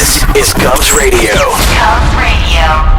This is Cubs Radio. Cubs Radio.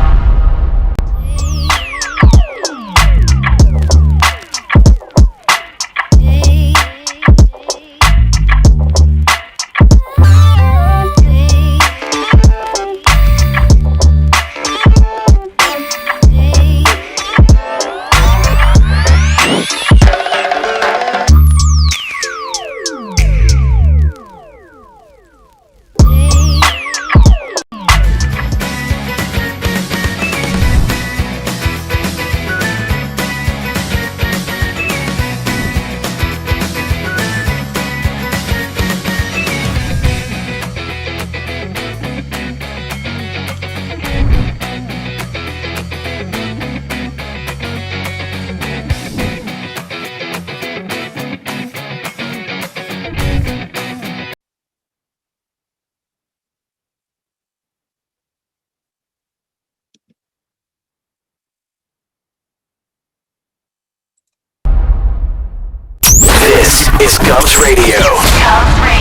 This is Cubs Radio. Cubs Radio.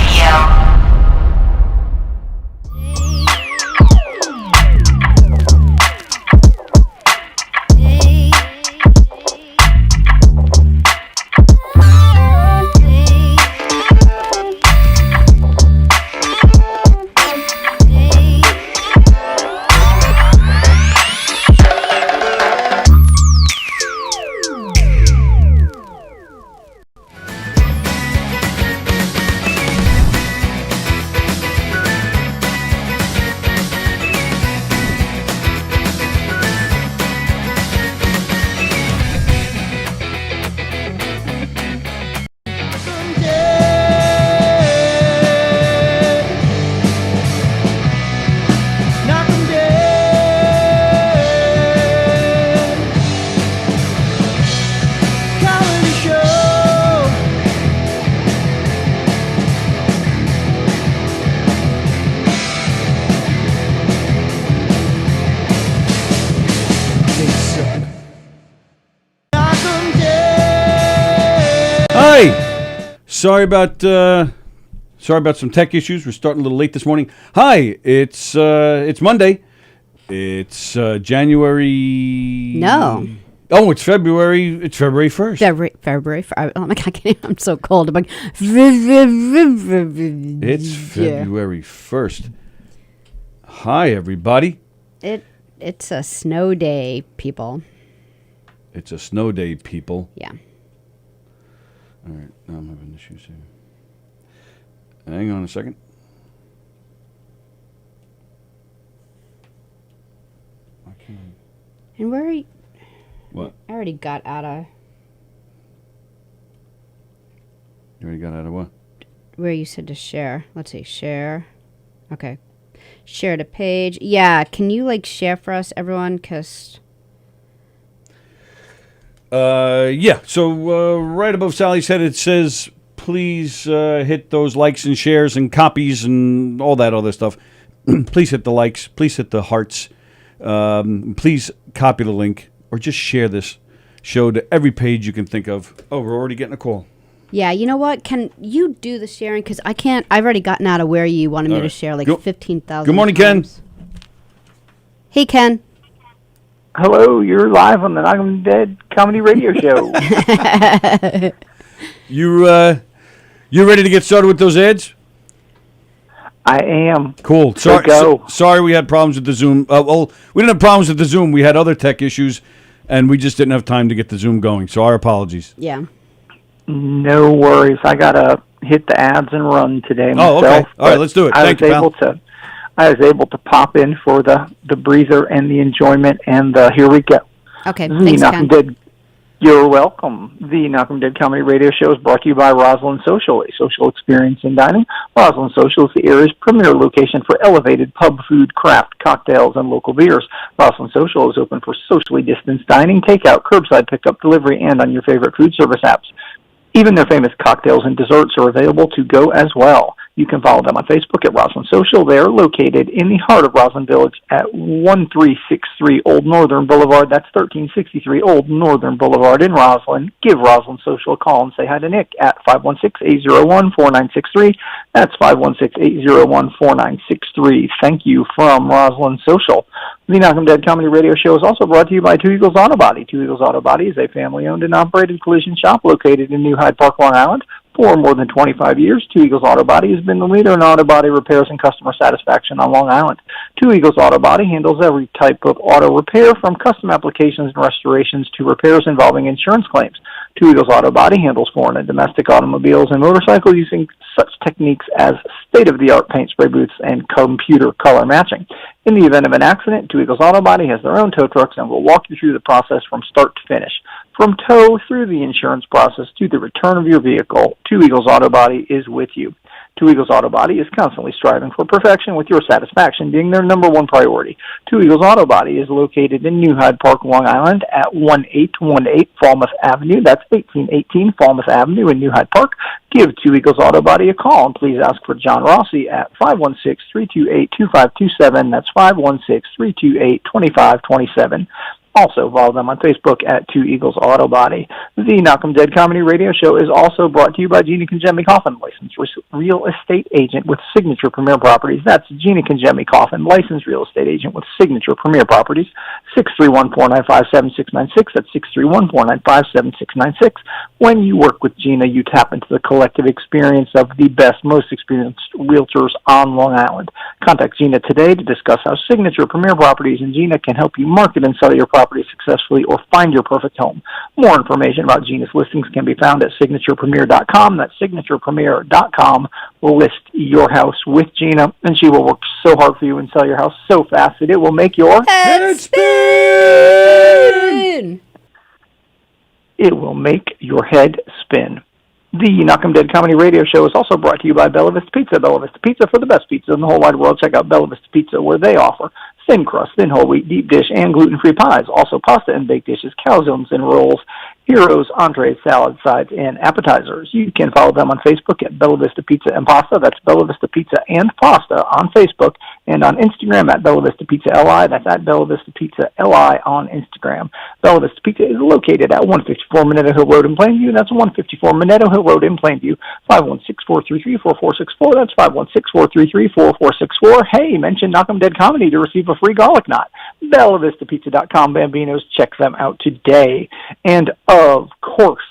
Sorry about some tech issues. We're starting a little late this morning. Hi, it's Monday. It's January. No. Oh, it's February. It's February 1st. February. Oh my God, I'm so cold. I'm like, it's February 1st. Hi, everybody. It's a snow day, people. It's a snow day, people. Yeah. All right, now I'm having issues here. Hang on a second. I can't. And where are you? What? I already got out of. You already got out of what? Where you said to share. Let's see, share. Okay. Share the page. Yeah, can you share for us, everyone? Because... Yeah, so right above Sally's head it says, please hit those likes and shares and copies and all that other stuff. Please hit the likes, please hit the hearts, please copy the link, or just share this show to every page you can think of. Oh, we're already getting a call. Yeah, you know what? Can you do the sharing? Because I can't, I've already gotten out of where you wanted me to share 15,000 Good morning, times. Ken. Hey, Ken. Hello, you're live on the Knockem Dead Comedy Radio Show. You ready to get started with those ads? I am. Cool. Sorry we had problems with the Zoom. Well, we didn't have problems with the Zoom. We had other tech issues, and we just didn't have time to get the Zoom going. So our apologies. Yeah. No worries. I got to hit the ads and run today myself. Oh, okay. All right, let's do it. Thank you, pal. I was able to pop in for the breather and the enjoyment, and here we go. Okay, thanks, Ken. You're welcome. The Knockem Dead Comedy Radio Show is brought to you by Roslyn Social, a social experience in dining. Roslyn Social is the area's premier location for elevated pub food, craft, cocktails, and local beers. Roslyn Social is open for socially distanced dining, takeout, curbside pickup, delivery, and on your favorite food service apps. Even their famous cocktails and desserts are available to go as well. You can follow them on Facebook at Roslyn Social. They are located in the heart of Roslyn Village at 1363 Old Northern Boulevard. That's 1363 Old Northern Boulevard in Roslyn. Give Roslyn Social a call and say hi to Nick at 516-801-4963. That's 516-801-4963. Thank you from Roslyn Social. The Knockem Dead Comedy Radio Show is also brought to you by Two Eagles Auto Body. Two Eagles Auto Body is a family-owned and operated collision shop located in New Hyde Park, Long Island. For more than 25 years, Two Eagles Auto Body has been the leader in auto body repairs and customer satisfaction on Long Island. Two Eagles Auto Body handles every type of auto repair, from custom applications and restorations to repairs involving insurance claims. Two Eagles Auto Body handles foreign and domestic automobiles and motorcycles using such techniques as state-of-the-art paint spray booths and computer color matching. In the event of an accident, Two Eagles Auto Body has their own tow trucks and will walk you through the process from start to finish. From tow through the insurance process to the return of your vehicle, Two Eagles Auto Body is with you. Two Eagles Auto Body is constantly striving for perfection, with your satisfaction being their number one priority. Two Eagles Auto Body is located in New Hyde Park, Long Island at 1818 Falmouth Avenue. That's 1818 Falmouth Avenue in New Hyde Park. Give Two Eagles Auto Body a call and please ask for John Rossi at 516-328-2527. That's 516-328-2527. Also, follow them on Facebook at Two Eagles Auto Body. The Knockem Dead Comedy Radio Show is also brought to you by Gina Conjemi Coffin, licensed real estate agent with Signature Premier Properties. That's Gina Conjemi Coffin, licensed real estate agent with Signature Premier Properties. 631-495-7696. That's 631-495-7696. When you work with Gina, you tap into the collective experience of the best, most experienced realtors on Long Island. Contact Gina today to discuss how Signature Premier Properties and Gina can help you market and sell your property successfully or find your perfect home. More information about Gina's listings can be found at signaturepremier.com. That's signaturepremier.com. List your house with Gina, and she will work so hard for you and sell your house so fast that it will make your head spin. It will make your head spin. The Knockem Dead Comedy Radio Show is also brought to you by Bella Vista Pizza. Bella Vista Pizza, for the best pizza in the whole wide world. Check out Bella Vista Pizza, where they offer thin crust, thin whole wheat, deep dish, and gluten-free pies. Also pasta and baked dishes, calzones and rolls, heroes, entrees, salads, sides, and appetizers. You can follow them on Facebook at Bella Vista Pizza and Pasta. That's Bella Vista Pizza and Pasta on Facebook, and on Instagram at Bella Vista Pizza LI. That's at Bella Vista Pizza LI on Instagram. Bella Vista Pizza is located at 154 Minetto Hill Road in Plainview. That's 154 Minetto Hill Road in Plainview. 516-433-4464. That's 516-433-4464. Hey, mention Knockem Dead Comedy to receive a free garlic knot. BellaVistaPizza.com. Bambinos, check them out today. And of course,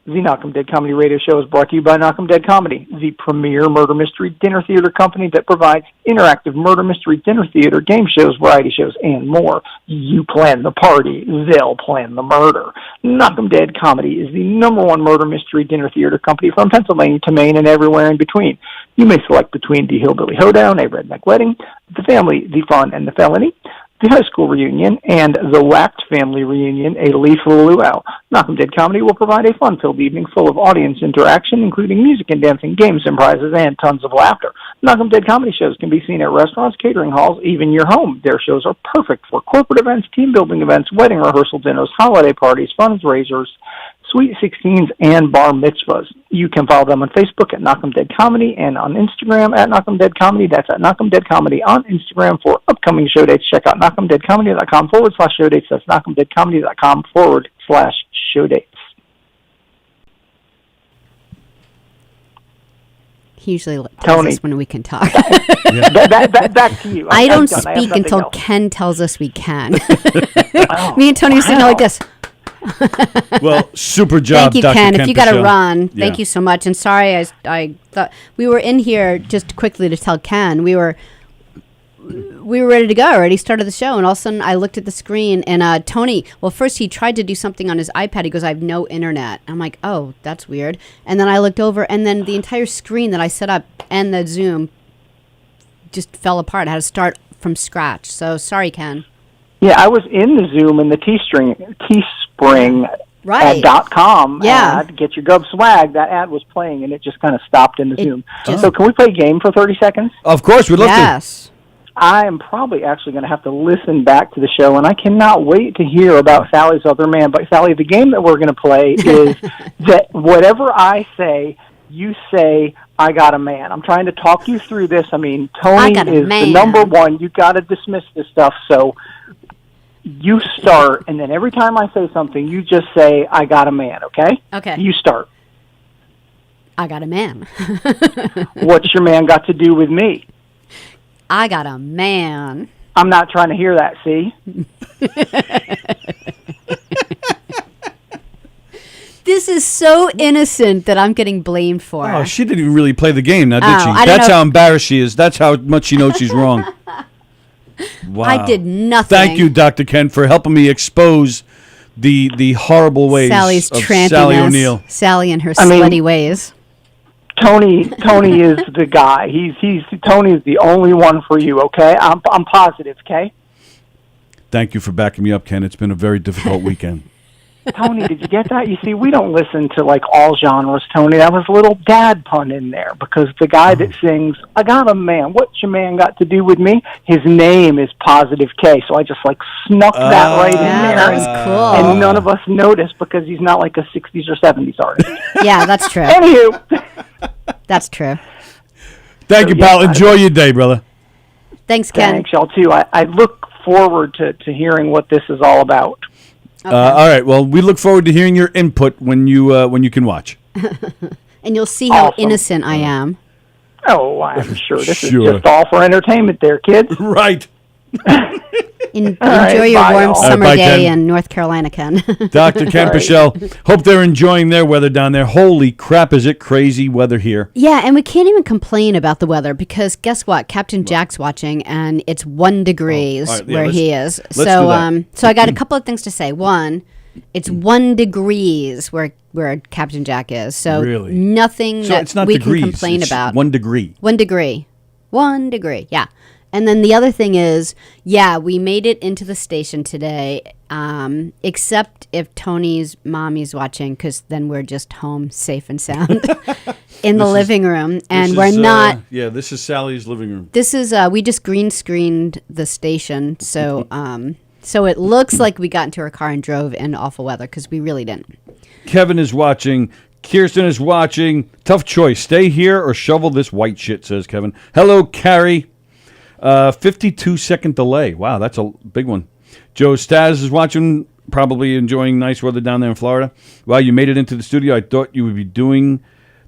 the Knockem Dead Comedy Radio Show is brought to you by Knockem Dead Comedy, the premier murder mystery dinner theater company that provides interactive murder mystery dinner theater, game shows, variety shows, and more. You plan the party, they'll plan the murder. Knockem Dead Comedy is the #1 murder mystery dinner theater company from Pennsylvania to Maine and everywhere in between. You may select between the Hillbilly Hoedown, a redneck wedding, the family, the fun, and the felony, the high school reunion, and the Whacked family reunion, a lethal luau. Knockem Dead Comedy will provide a fun-filled evening full of audience interaction, including music and dancing, games and prizes, and tons of laughter. Knockem Dead Comedy shows can be seen at restaurants, catering halls, even your home. Their shows are perfect for corporate events, team-building events, wedding rehearsal dinners, holiday parties, fundraisers, Sweet 16s, and bar mitzvahs. You can follow them on Facebook at Knockem Dead Comedy and on Instagram at Knockem Dead Comedy. That's at Knockem Dead Comedy on Instagram for upcoming show dates. Check out KnockemDeadComedy.com/show dates. That's KnockemDeadComedy.com/show dates. He usually tells us when we can talk. Back to you. I don't speak until Ken tells us we can. Me and Tony are sitting there like this. Well, super job, Thank you, Dr. Ken. If you got to Kempishow. run, thank you so much. And sorry, I thought we were in here just quickly to tell Ken we were ready to go. Already started the show, and all of a sudden I looked at the screen and Tony. Well, first he tried to do something on his iPad. He goes, "I have no internet." I'm like, "Oh, that's weird." And then I looked over, and then the entire screen that I set up and the Zoom just fell apart. I had to start from scratch. So sorry, Ken. Yeah, I was in the Zoom and the Teespring Right. .com Yeah. ad, get your Gov swag. That ad was playing, and it just kind of stopped in the Zoom. just- So can we play a game for 30 seconds? Of course, we'd love to. Yes. I am probably actually going to have to listen back to the show, and I cannot wait to hear about Sally's other man. But, Sally, the game that we're going to play is that whatever I say, you say I got a man. I'm trying to talk you through this. I mean, I Tony got a is man. the number one. You got to dismiss this stuff. So you start, and then every time I say something, you just say, I got a man, okay? Okay. You start. I got a man. What's your man got to do with me? I got a man. I'm not trying to hear that, see? This is so innocent that I'm getting blamed for. Oh, she didn't even really play the game now, did Oh, she? I don't That's know. how embarrassed she is. That's how much she knows she's wrong. Wow. I did nothing. Thank you, Dr. Ken, for helping me expose the horrible ways Sally's of trampiness. Sally O'Neill. Sally and her I mean- slutty ways. Tony is the guy. Tony is the only one for you, okay? I'm positive, okay? Thank you for backing me up, Ken. It's been a very difficult weekend. Tony, did you get that? You see, we don't listen to like all genres, Tony. That was a little dad pun in there because the guy that sings, I got a man. What's your man got to do with me? His name is Positive K. So I just like snuck that right in Yeah, there. that was cool. And none of us noticed because he's not like a 60s or 70s artist. Yeah, that's true. Anywho. That's true. Thank you, pal. Enjoy your day, brother. Thanks, Ken. Thanks, y'all, too. I look forward to hearing what this is all about. Okay. All right. Well, we look forward to hearing your input when you can watch. And you'll see how Awesome. innocent I am. Oh, I'm sure this Sure. is just all for entertainment there, kids. Right. Enjoy right, your bye, warm all. summer All right, bye, day Ken. in North Carolina, Ken. Dr. Ken Right. Pichelle. Hope they're enjoying their weather down there. Holy crap, is it crazy weather here. Yeah, and we can't even complain about the weather because guess what? Captain Jack's watching, and it's 1 degrees all right, yeah, where let's- he is. let's do So, that. so I got a couple of things to say. One, it's 1 degrees where Captain Jack is. So Really? nothing So that it's not we degrees. can complain it's about. 1 degree. 1 degree. 1 degree, yeah. And then the other thing is, yeah, we made it into the station today, except if Tony's mommy's watching, because then we're just home safe and sound in the living room. And This we're is, not. Yeah, this is Sally's living room. This is, we just green screened the station. So, so it looks like we got into our car and drove in awful weather, because we really didn't. Kevin is watching. Kirsten is watching. Tough choice. Stay here or shovel this white shit, says Kevin. Hello, Carrie. 52-second delay. Wow, that's a big one. Joe Staz is watching, probably enjoying nice weather down there in Florida. Wow, you made it into the studio. I thought you would be doing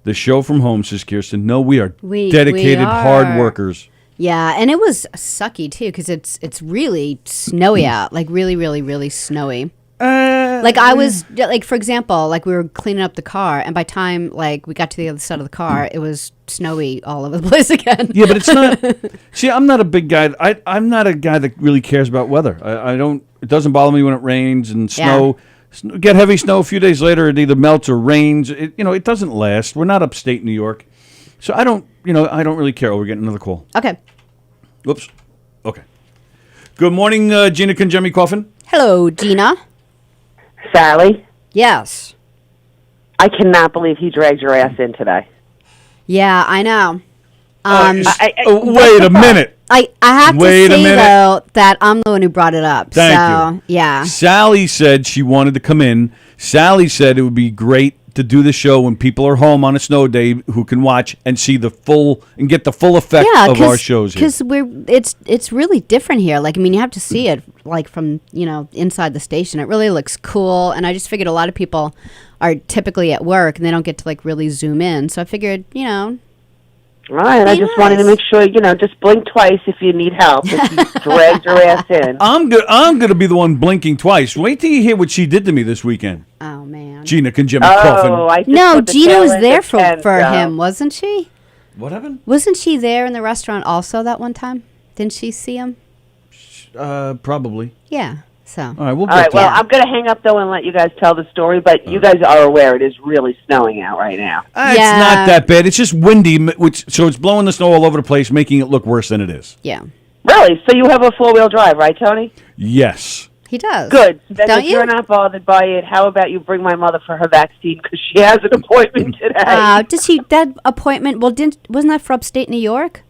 the show from home, says Kirsten. No, we are dedicated hard are. workers. Yeah, and it was sucky too because it's really snowy out, like really, really, really snowy. Like I was like, for example, like we were cleaning up the car, and by time like we got to the other side of the car, it was snowy all over the place again. Yeah, but it's not. See, I'm not a big guy. I'm not a guy that really cares about weather. I don't. It doesn't bother me when it rains and snow. Get heavy snow a few days later. It either melts or rains. It doesn't last. We're not upstate New York, so I don't. I don't really care. Oh, we're getting another call. Okay. Whoops. Okay. Good morning, Gina Conjemi Coffin. Hello, Gina. Sallie, Yes. I cannot believe he dragged your ass in today. Yeah, I know. Wait a minute. I have Wait a to say minute. though that I'm the one who brought it up. Thank so, you. Yeah. Sally said she wanted to come in. Sally said it would be great to do the show when people are home on a snow day who can watch and see the full and get the full effect of our shows here. Because it's really different here. Like, I mean, you have to see it like from inside the station. It really looks cool, and I just figured a lot of people are typically at work and they don't get to like really zoom in. So I figured, All right, I just wanted to make sure, just blink twice if you need help, if he dragged your ass in. I'm gonna be the one blinking twice. Wait till you hear what she did to me this weekend. Oh man. Gina Conjemi Oh, Coffin. I just No, put the Gina tail was end there of for 10, so. him, wasn't she? What happened? Wasn't she there in the restaurant also that one time? Didn't she see him? Probably. Yeah. So. All right, we'll All get right, to well, it. I'm going to hang up, though, and let you guys tell the story, but you guys are aware it is really snowing out right now. It's Yeah. not that bad. It's just windy, so it's blowing the snow all over the place, making it look worse than it is. Yeah. Really? So you have a four-wheel drive, right, Tony? Yes. He does. Good. Then Don't if you? you're not bothered by it, how about you bring my mother for her vaccine, because she has an appointment today. That appointment? Well, wasn't that for upstate New York?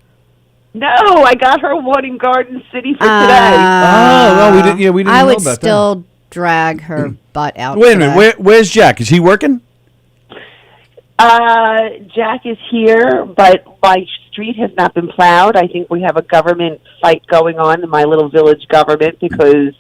No, I got her one in Garden City for today. Oh, well, we didn't. Yeah, we didn't I know would about still drag her butt out. that. Wait a today. minute. Where's Jack? Is he working? Jack is here, but my street has not been plowed. I think we have a government fight going on in my little village government because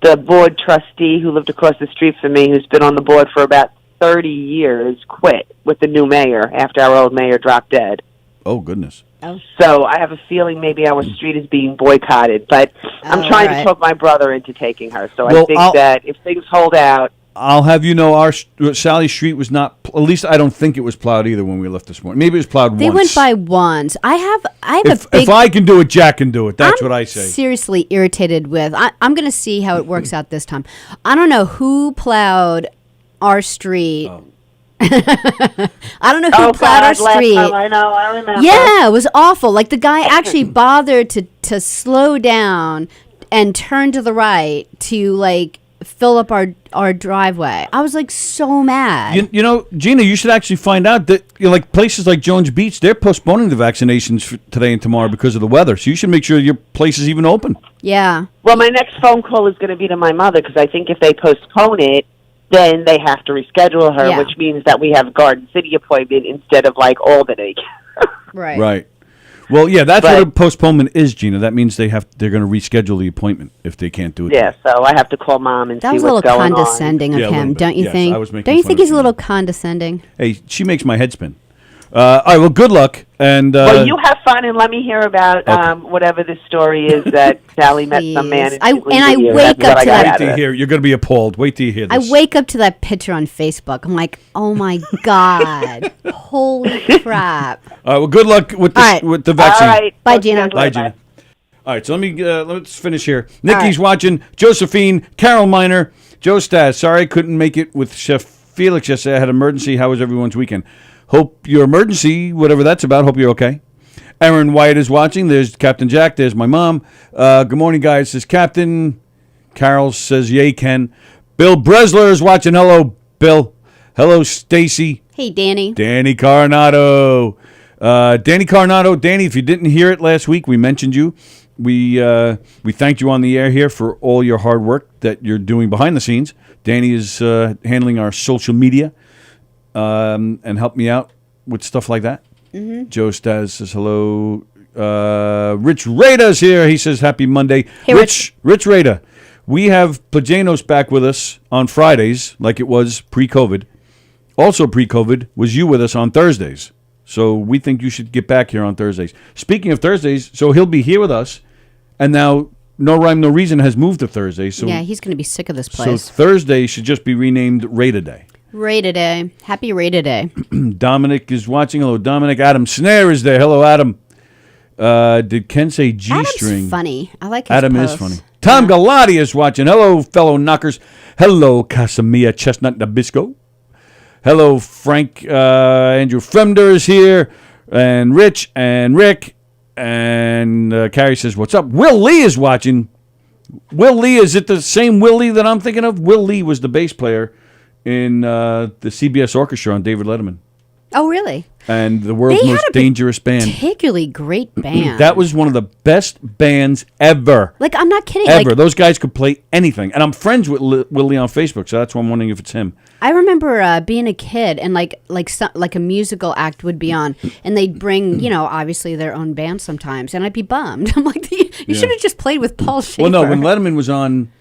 the board trustee who lived across the street from me, who's been on the board for about 30 years, quit with the new mayor after our old mayor dropped dead. Oh, goodness. Oh. So I have a feeling maybe our street is being boycotted, but I'm trying to talk my brother into taking her. So I think that if things hold out, I'll have you know, our Sally Street was not. At least I don't think it was plowed either when we left this morning. Maybe it was plowed once. They went by once. I have If a big. if I can do it, Jack can do it. That's what I say. Seriously irritated with. I'm going to see how it works out this time. I don't know who plowed our street. Oh. I don't know who plowed our street. I know, I remember. Yeah, it was awful. Like the guy actually bothered to slow down and turn to the right to like fill up our driveway. I was like so mad. You know, Gina, you should actually find out that like places like Jones Beach, they're postponing the vaccinations for today and tomorrow because of the weather. So you should make sure your place is even open. Yeah. Well, my next phone call is going to be to my mother because I think if they postpone it, then they have to reschedule her, which means that we have a Garden City appointment instead of like Albany. Right. Right. Well, yeah, that's what a postponement is, Gina. That means they're going to reschedule the appointment if they can't do it. Yeah, so I have to call Mom and That see was a what's little going on. condescending of him, don't you Yes, think? I was making Don't you fun think of he's a him. little condescending? Hey, she makes my head spin. All right, well, good luck. And Well, you have fun and let me hear about whatever this story is that Sallie met some man. Please. I wake up to that. wait to hear. You're going to be appalled. Wait till you hear I this. wake up to that picture on Facebook. I'm like, oh my God. Holy crap. All right, well, good luck with this, All right. with the vaccine. All right. Bye, Gina. Bye, Gina. All right, so let's finish here. Nikki's watching. Josephine, Carol Miner, Joe Stas. Sorry I couldn't make it with Chef Felix yesterday. I had an emergency. How was everyone's weekend? Hope your emergency, whatever that's about, hope you're okay. Aaron White is watching. There's Captain Jack. There's my mom. Good morning, guys. Says Captain. Carol says, yay, Ken. Bill Bresler is watching. Hello, Bill. Hello, Stacy. Hey, Danny. Danny Carnato. Danny Carnato. Danny, if you didn't hear it last week, we mentioned you. We thanked you on the air here for all your hard work that you're doing behind the scenes. Danny is handling our social media and helped me out with stuff like that. Mm-hmm. Joe Stas says hello. Rich Rada's here. He says happy Monday. Hey, Rich Rada. We have Plajanos back with us on Fridays like it was pre-COVID. Also pre-COVID was you with us on Thursdays. So we think you should get back here on Thursdays. Speaking of Thursdays, so he'll be here with us. And now No Rhyme, No Reason has moved to Thursday. So yeah, he's going to be sick of this place. So Thursday should just be renamed Rada Day. Rada Day. Happy Rada Day. Dominic is watching. Hello, Dominic. Adam Snare is there. Hello, Adam. Did Ken say G-string? Adam's funny. I like his Adam posts. is funny. Tom Galati is watching. Hello, fellow knockers. Hello, Casamia Chestnut Nabisco. Hello, Frank. Andrew Fremder is here. And Rich and Rick. And Carrie says, what's up? Will Lee is watching. Will Lee, is it the same Will Lee that I'm thinking of? Will Lee was the bass player in the CBS Orchestra on David Letterman. Oh, really? And the world's They had most a dangerous band. Particularly great band. That was one of the best bands ever. Like, I'm not kidding. Ever. Like, Those guys could play anything. And I'm friends with Will Lee on Facebook, so that's why I'm wondering if it's him. I remember being a kid and like a musical act would be on, and they'd bring, obviously their own band sometimes, and I'd be bummed. I'm like, you should have just played with Paul Schaefer. Well, no, when Letterman was on,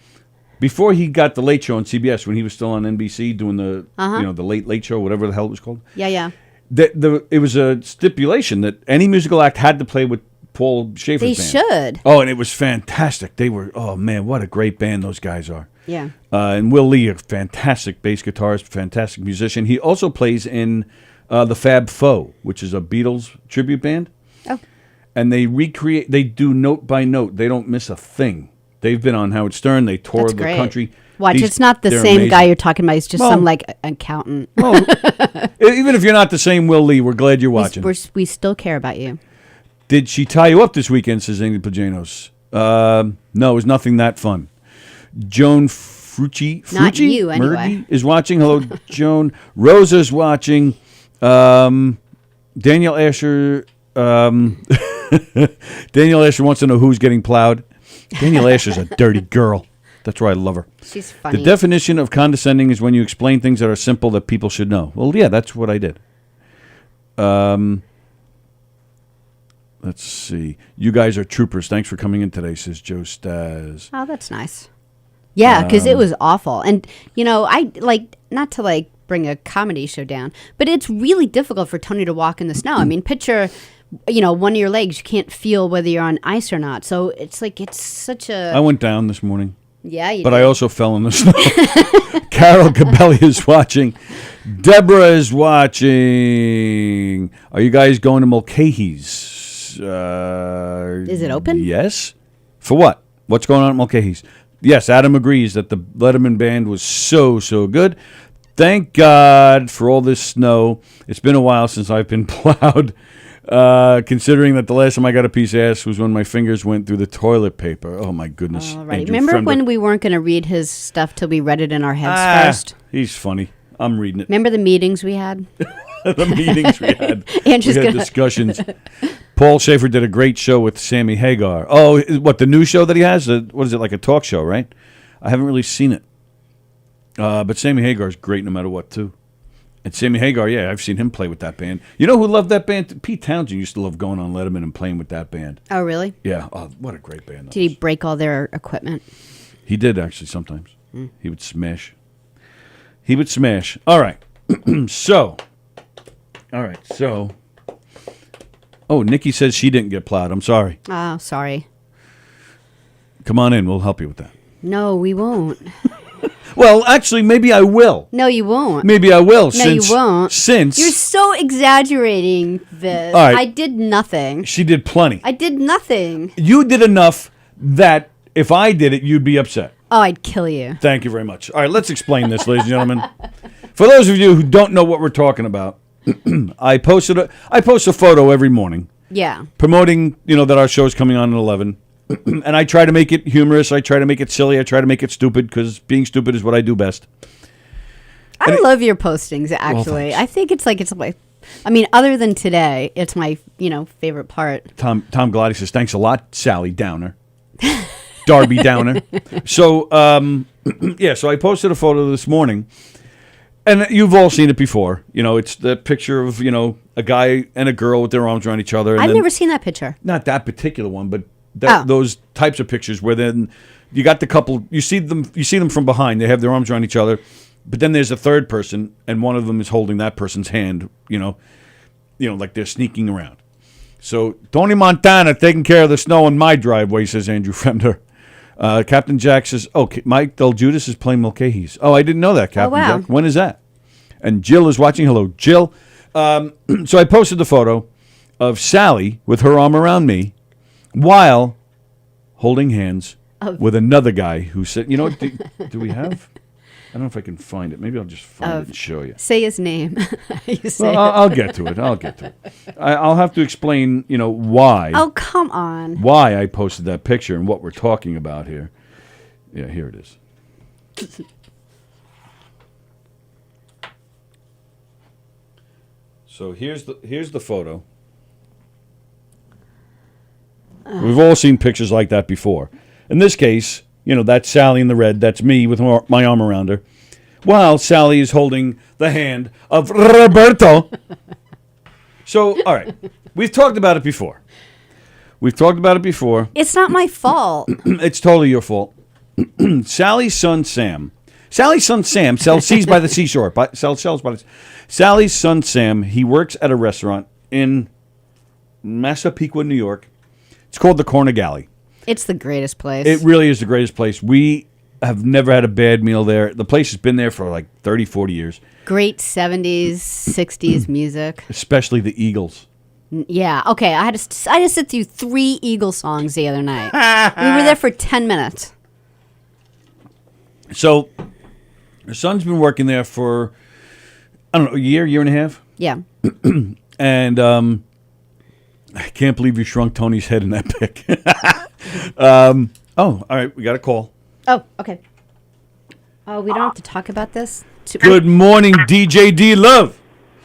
before he got the Late Show on CBS, when he was still on NBC doing the, the Late Show, whatever the hell it was called. Yeah. It was a stipulation that any musical act had to play with Paul Schaefer's They band. should. Oh, and it was fantastic. They were, oh man, what a great band those guys are. Yeah. And Will Lee, a fantastic bass guitarist, fantastic musician. He also plays in the Fab Four, which is a Beatles tribute band. Oh. And they do note by note. They don't miss a thing. They've been on Howard Stern. They tour That's the great. country. Watch, it's not the they're same amazing. guy you're talking about. He's just Well- some accountant. Well, even if you're not the same Will Lee, we're glad you're watching. We still care about you. Did she tie you up this weekend, says Ingrid Pajanos? No, it was nothing that fun. Joan Frucci Not you, anyway. Murdy is watching. Hello, Joan. Rosa's watching. Daniel Asher. Daniel Asher wants to know who's getting plowed. Daniel Asher's a dirty girl. That's why I love her. She's funny. The definition of condescending is when you explain things that are simple that people should know. Well, yeah, that's what I did. Let's see. You guys are troopers. Thanks for coming in today, says Joe Staz. Oh, that's nice. Yeah, because it was awful. And, I not to bring a comedy show down, but it's really difficult for Tony to walk in the snow. I mean, picture, one of your legs, you can't feel whether you're on ice or not. So it's it's such a... I went down this morning. Yeah, you But did. I also fell in the snow. Carol Cabelli is watching. Deborah is watching. Are you guys going to Mulcahy's? Is it open? Yes. For what? What's going on at Mulcahy's? Yes, Adam agrees that the Letterman band was so good. Thank God for all this snow. It's been a while since I've been plowed. Considering that the last time I got a piece of ass was when my fingers went through the toilet paper. Oh, my goodness. All right. Andrew Remember Fremder. when we weren't going to read his stuff till we read it in our heads first? He's funny. I'm reading it. Remember the meetings we had? The meetings we had. Andrew's we had gonna- discussions. Paul Schaefer did a great show with Sammy Hagar. Oh, what, the new show that he has? What is it, like a talk show, right? I haven't really seen it. But Sammy Hagar's great no matter what, too. And Sammy Hagar, yeah, I've seen him play with that band. You know who loved that band? Pete Townsend used to love going on Letterman and playing with that band. Oh, really? Yeah. Oh, what a great band. Did he break all their equipment? He did, actually, sometimes. He would smash. All right. So. Oh, Nikki says she didn't get plowed. I'm sorry. Oh, sorry. Come on in. We'll help you with that. No, we won't. Well, actually, maybe I will. No, you won't. Maybe I will. No, you won't. Since You're so exaggerating this. All right. I did nothing. she did plenty. I did nothing. You did enough that if I did it, you'd be upset. Oh, I'd kill you. Thank you very much. All right, let's explain this, ladies and gentlemen. For those of you who don't know what we're talking about, I post a photo every morning Yeah. promoting, that our show's coming on at 11. And I try to make it humorous. I try to make it silly. I try to make it stupid because being stupid is what I do best. I love your postings, actually. thanks. I think it's my... I mean, other than today, it's my, favorite part. Tom Galati says, thanks a lot, Sallie Downer. Darby Downer. So, so I posted a photo this morning. And you've all seen it before. It's the picture of, a guy and a girl with their arms around each other. And I've then, never seen that picture. not that particular one, but Oh. those types of pictures where then you got the couple, you see them from behind. They have their arms around each other. But then there's a third person, and one of them is holding that person's hand, like they're sneaking around. So, Tony Montana taking care of the snow in my driveway, says Andrew Fremder. Captain Jack says, Mike Del Judas is playing Mulcahy's. Oh, I didn't know that, Captain wow. Jack. When is that? And Jill is watching. Hello, Jill. So I posted the photo of Sallie with her arm around me while holding hands with another guy who said, do we have? I don't know if I can find it. Maybe I'll just find it and show you. Say his name. You say Well, I'll get to it. I'll have to explain, why. Oh, come on. Why I posted that picture and what we're talking about here. Yeah, here it is. So here's the photo. We've all seen pictures like that before. In this case, that's Sallie in the red. That's me with my arm around her. While Sallie is holding the hand of Roberto. So, all right. We've talked about it before. It's not my fault. It's totally your fault. Sally's son Sam sells seas by the seashore. Sally's son Sam, he works at a restaurant in Massapequa, New York. It's called the Corner Galley. It's the greatest place. It really is the greatest place. We have never had a bad meal there. The place has been there for like 30, 40 years. Great 70s, 60s music. Especially the Eagles. Yeah. Okay. I just sit through 3 Eagle songs the other night. We were there for 10 minutes. So, her son's been working there for, I don't know, a year and a half. Yeah. And I can't believe you shrunk Tony's head in that pic. All right. We got a call. Oh, okay. Oh, we don't have to talk about this? Good morning, DJ D Love.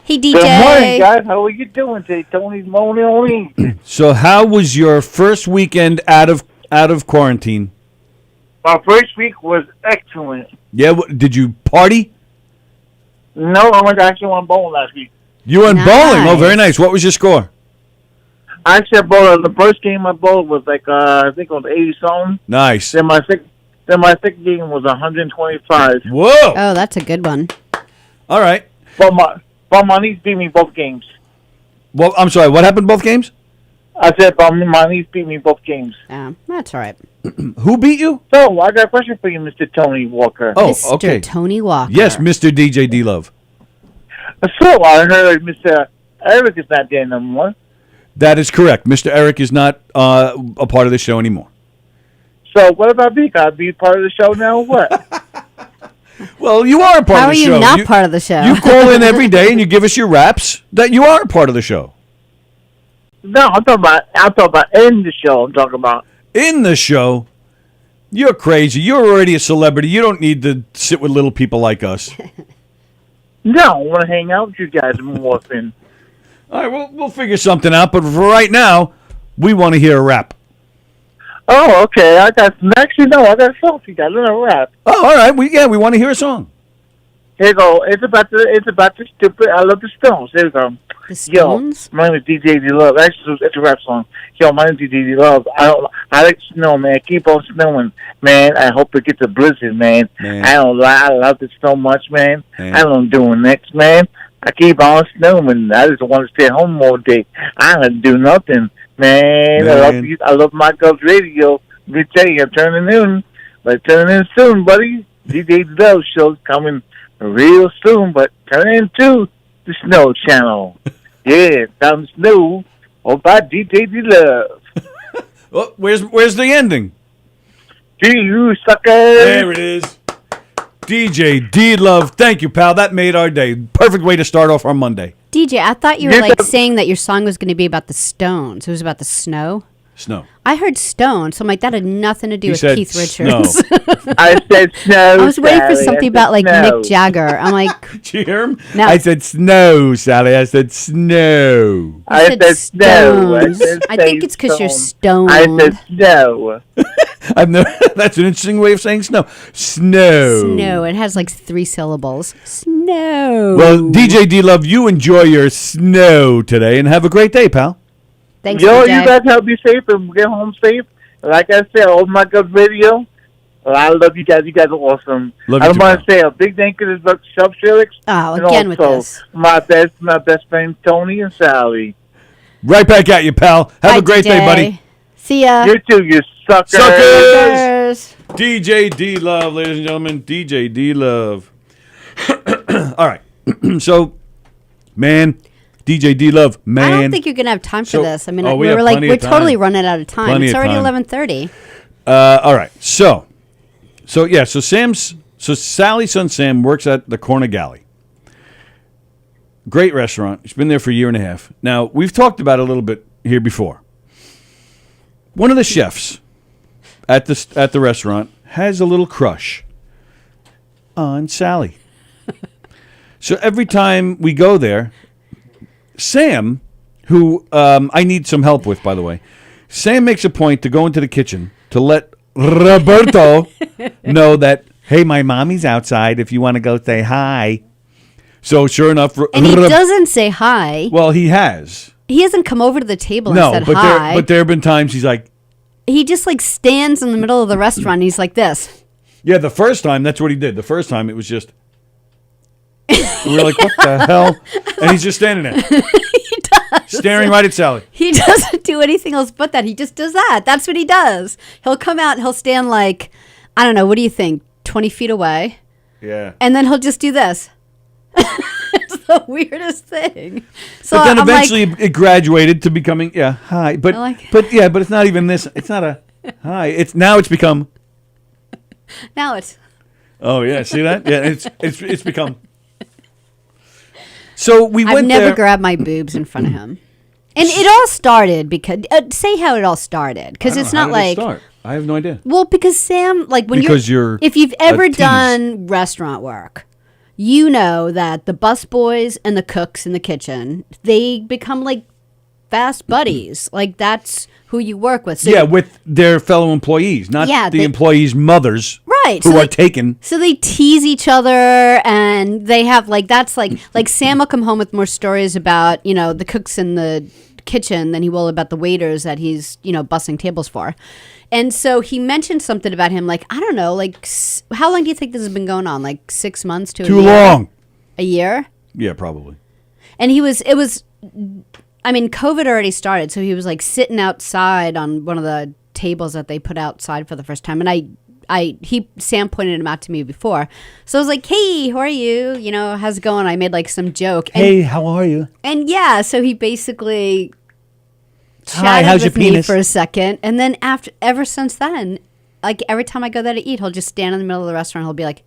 Hey, DJ. Good morning, guys. How are you doing today? Tony's morning. So, how was your first weekend out of quarantine? My first week was excellent. Yeah, did you party? No, I went to actually one bowl last week. You went Nice. bowling. Oh, very nice. What was your score? Actually, I bowled. The first game I bowled was like I think it was 80 something. Nice. Then my second game was 125. Whoa. Oh, that's a good one. All right. But my niece beat me both games. Well, I'm sorry. What happened both games? I said, but my niece beat me both games. That's all right. Who beat you? So I got a question for you, Mr. Tony Walker. Oh, Mr. okay. Tony Walker. Yes, Mr. DJ D Love. So I heard Mr. Eric is not there no more. That is correct. Mr. Eric is not a part of the show anymore. So what about me? Can I be part of the show now or what? Well, you are a part How of are the you show. not part of the show? You call in every day and you give us your raps that you are a part of the show. No, I'm talking about in the show. I'm talking about. In the show, you're crazy. You're already a celebrity. You don't need to sit with little people like us. No, I want to hang out with you guys more often. All right, we'll figure something out. But for right now, we want to hear a rap. Oh, okay. I got a song for you guys. Let me rap. Oh, all right. We want to hear a song. Here you go. It's about the stupid. I love the Stones. Here we go. The Stones? Yo, my name is DJ D Love. Actually, it's a rap song. Yo, my name is DJ D Love. I like snow, man. Keep on snowing, man. I hope it gets a blizzard, man. I don't lie. I love it so much, man. I don't do next, man. I keep on snowing. I just want to stay home all day. I don't do nothing, man. I love you. I love my girl's radio. Let me tell you, I'm turning in. But turning in soon, buddy. DJ D Love show's coming real soon, but turn into the Snow Channel. Yeah, found snow. Oh, by DJ D Love. Oh, where's the ending? Do you suckers? There it is. DJ D Love. Thank you, pal. That made our day. Perfect way to start off our Monday. DJ, I thought you were like saying that your song was going to be about the Stones. It was about the snow. Snow. I heard Stone, so I'm like, that had nothing to do He with said Keith snow. Richards. I said snow. I was waiting for Sally. something I about said like snow. Mick Jagger. I'm like, Did you hear him? No. I said snow, Sally. I said snow. I said snow. I Stones. said I think it's because you're stoned. I said snow. That's an interesting way of saying snow. Snow. Snow. It has like 3 syllables. Snow. Well, DJ D Love, you enjoy your snow today and have a great day, pal. Thanks, Yo, DJ. you guys help be safe and get home safe. Like I said, oh my God, radio. I love you guys. You guys are awesome. Love I you too, want pal. to say a big thank you to Sub Felix. Oh, and again with also this. my best friend Tony and Sally. Right back at you, pal. Have Bye, a great day, DJ. buddy. See ya. You too, you suckers. Suckers! DJ D Love, ladies and gentlemen. DJ D Love. All right. So, man, DJ D Love, man. I don't think you're gonna have time for So- this. I mean, oh, we we have were like, plenty we're of time. totally running out of time. Plenty It's of already time. 11:30. All right. So Sally's son Sam works at the Corner Galley. Great restaurant. He's been there for a year and a half. Now, we've talked about it a little bit here before. One of the chefs at the restaurant has a little crush on Sally. So every time we go there, Sam, who I need some help with, by the way, Sam makes a point to go into the kitchen to let Roberto know that, hey, my mommy's outside if you want to go say hi. So sure enough, And he doesn't say hi. well, he has. He hasn't come over to the table No, and said but hi. there have been times he's like, He just like stands in the middle of the restaurant. And he's like this. yeah, the first time, that's what he did. The first time it was just, we were like, what the hell? And he's just standing there. Staring right at Sally. He doesn't do anything else but that. He just does that. That's what he does. He'll come out and he'll stand like, I don't know, what do you think? 20 feet away. Yeah. And then he'll just do this. It's the weirdest thing. So But then I'm eventually like, it graduated to becoming, yeah, hi. But like- but it's not even this. It's not a hi. It's become, now it's. oh yeah, see that? Yeah, it's become. So we I've went never there. grabbed my boobs in front of him. And it all started because, say how it all started. Because it's How not did it like, start? I have no idea. well, because Sam, like when Because you're if you've a ever tease. done restaurant work, you know that the busboys and the cooks in the kitchen, they become like fast buddies. Like that's who you work with. So Yeah, with their fellow employees, not Yeah, the they- employees' mothers. Right. who are taken. So they tease each other, and they have that's like Sam will come home with more stories about the cooks in the kitchen than he will about the waiters that he's bussing tables for. And so he mentioned something about him, like, I don't know, like, how long do you think this has been going on? Like 6 months to a year? Too long. A year? Yeah, probably. And COVID already started, so he was like sitting outside on one of the tables that they put outside for the first time. And Sam pointed him out to me before. So I was like, hey, how are you? How's it going? I made like some joke. Hey, how are you? And yeah, so he basically Hi, chatted how's with your me penis? for a second. And then ever since then, like every time I go there to eat, he'll just stand in the middle of the restaurant. He'll be like,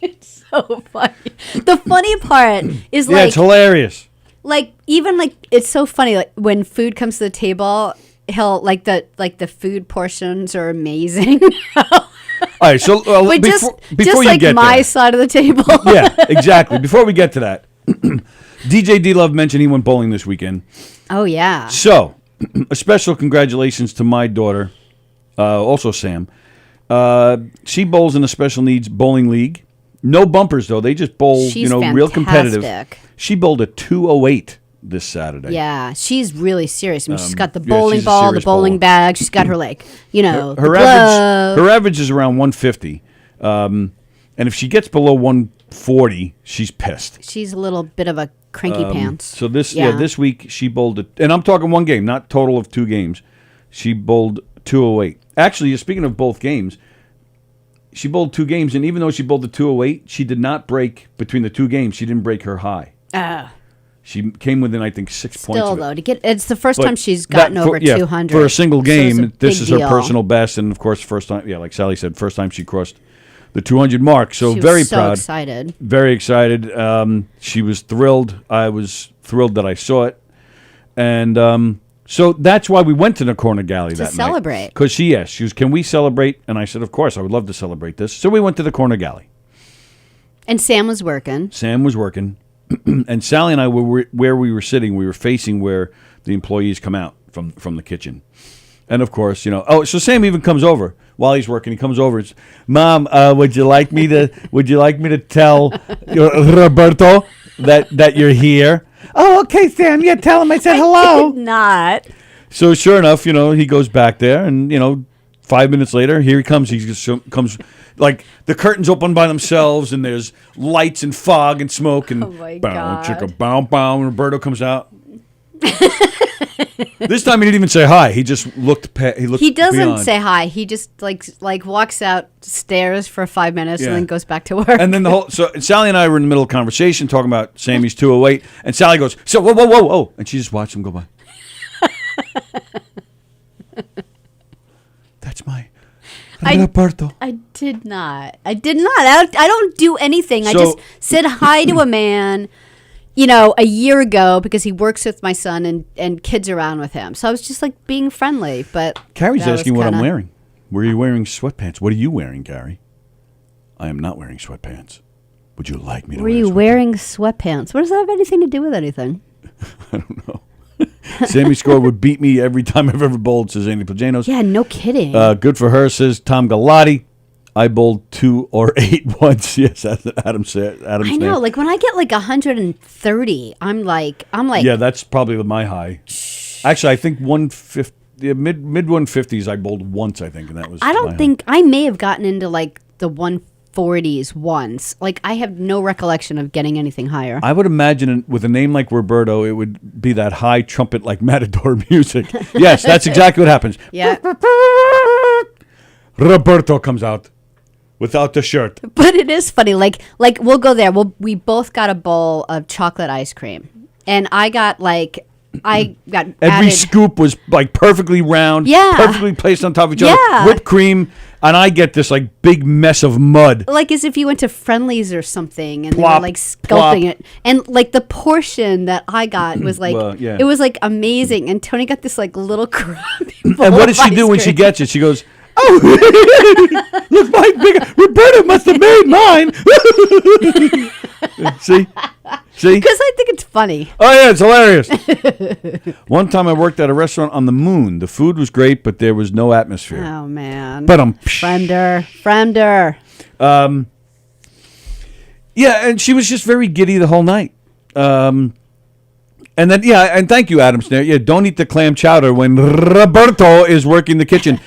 it's so funny. The funny part is Yeah, it's hilarious. It's so funny. Like when food comes to the table, he'll the food portions are amazing. All right, so But before just you like get my there. side of the table. Yeah, exactly. Before we get to that, DJ D Love mentioned he went bowling this weekend. Oh yeah. So, a special congratulations to my daughter, also Sam. She bowls in a special needs bowling league. No bumpers though; they just bowl, She's real competitive. fantastic. She bowled a 208 this Saturday. Yeah, she's really serious. I mean, she's got the yeah, bowling she's a ball, the serious bowling bowler. bag. She's got her the Her glove. average is around 150, and if she gets below 140, she's pissed. She's a little bit of a cranky pants. So this week she bowled it, and I'm talking one game, not total of 2 games. She bowled 208. Actually, speaking of both games, she bowled 2 games, and even though she bowled the 208, she did not break between the 2 games. She didn't break her high. She came within, I think, 6 points. Still of it. though, it's the first But time she's gotten over 200 for a single So it's game. a This big is her deal. personal best, and of course, first time. Yeah, like Sallie said, first time she crossed the 200 mark. So She was very so proud, excited. very excited. She was thrilled. I was thrilled that I saw it, and so that's why we went to the corner galley that celebrate. night. Because she asked, she was, "Can we celebrate?" And I said, "Of course, I would love to celebrate this." So we went to the corner galley. And Sam was working. Sam was working, and Sallie and I were where we were sitting. We were facing where the employees come out from the kitchen, and of course, so Sam even comes over while he's working. He comes over and says, "Mom, would you like me to tell Roberto that you're here?" "Oh, okay, Sam. Yeah, tell him I said hello." Did not. So sure enough, he goes back there, and 5 minutes later, here he comes. He just comes like the curtains open by themselves, and there's lights and fog and smoke, and Oh my bow, God. chicka, bow, bow. And Roberto comes out. This time he didn't even say hi. He just looked. He doesn't beyond. say hi. He just like walks out, stares for 5 minutes, Yeah. and then goes back to work. And then so Sallie and I were in the middle of a conversation talking about Sammy's 208, and Sallie goes, "So whoa," and she just watched him go by. That's my Roberto. I did not. I don't do anything. I So- just said hi to a man, a year ago because he works with my son and kids around with him. So I was just like being friendly. But Carrie's that was asking what I'm kinda- wearing. Were you wearing sweatpants? What are you wearing, Gary? I am not wearing sweatpants. Would you like me to Were wear you sweatpants? wearing sweatpants? What does that have anything to do with anything? I don't know. Sammy Score would beat me every time I've ever bowled, says Andy Pajanos. Yeah, no kidding. Good for her, says Tom Galati. I bowled 208 once. Yes, Adam said. Adam's I know. name. Like when I get like 130, I'm like. Yeah, that's probably my high. Actually, I think 150, mid 150s. I bowled once, I think, and that was. I my don't high. think I may have gotten into like the 140s once. Like I have no recollection of getting anything higher. I would imagine with a name like Roberto, it would be that high trumpet like Matador music. Yes, that's exactly what happens. Yeah. Roberto comes out without the shirt. But it is funny. Like we'll go there. We both got a bowl of chocolate ice cream, and I got Every added. scoop was like perfectly round, Yeah. perfectly placed on top of each other. Yeah. Whipped cream, and I get this like big mess of mud. Like as if you went to Friendlies or something, and they Plop, were like sculpting plop. it, and like the portion that I got was like Well, yeah. it was like amazing, and Tony got this like little crappy bowl And what of does she do ice when she cream. gets it? She goes, Oh, look, mine's bigger. Roberto must have made mine. See? Because I think it's funny. Oh, yeah, it's hilarious. One time I worked at a restaurant on the moon. The food was great, but there was no atmosphere. Oh, man. But Friender. Yeah, and she was just very giddy the whole night. And then, and thank you, Adam Snare. Yeah, don't eat the clam chowder when Roberto is working the kitchen.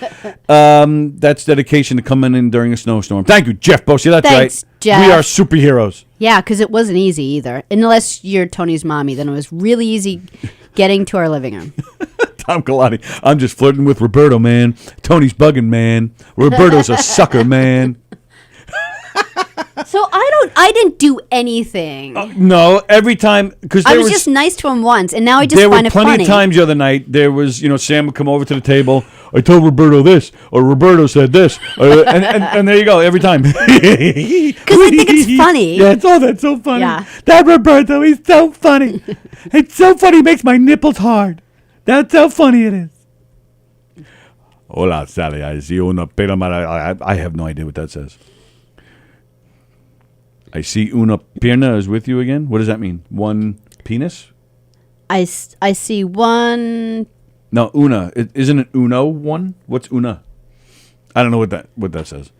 That's dedication to coming in during a snowstorm. Thank you, Jeff Bosia. That's Thanks, right. Jeff. We are superheroes. Yeah, because it wasn't easy either. Unless you're Tony's mommy, then it was really easy getting to our living room. Tom Kalani. I'm just flirting with Roberto, man. Tony's bugging, man. Roberto's a sucker, man. So I didn't do anything. No, every time because I was just nice to him once, and now I just there find were it plenty funny. of times the other night. There was, Sam would come over to the table. I told Roberto this, or Roberto said this, and there you go every time. Because I think it's funny. Yeah, that's so funny. Yeah. That Roberto, he's so funny. It's so funny. He makes my nipples hard. That's how funny it is. Hola, Sallie. I see una pera mara. I have no idea what that says. I see una pierna is with you again. What does that mean? One penis? I see one. No, una. Isn't it uno one? What's una? I don't know what that says.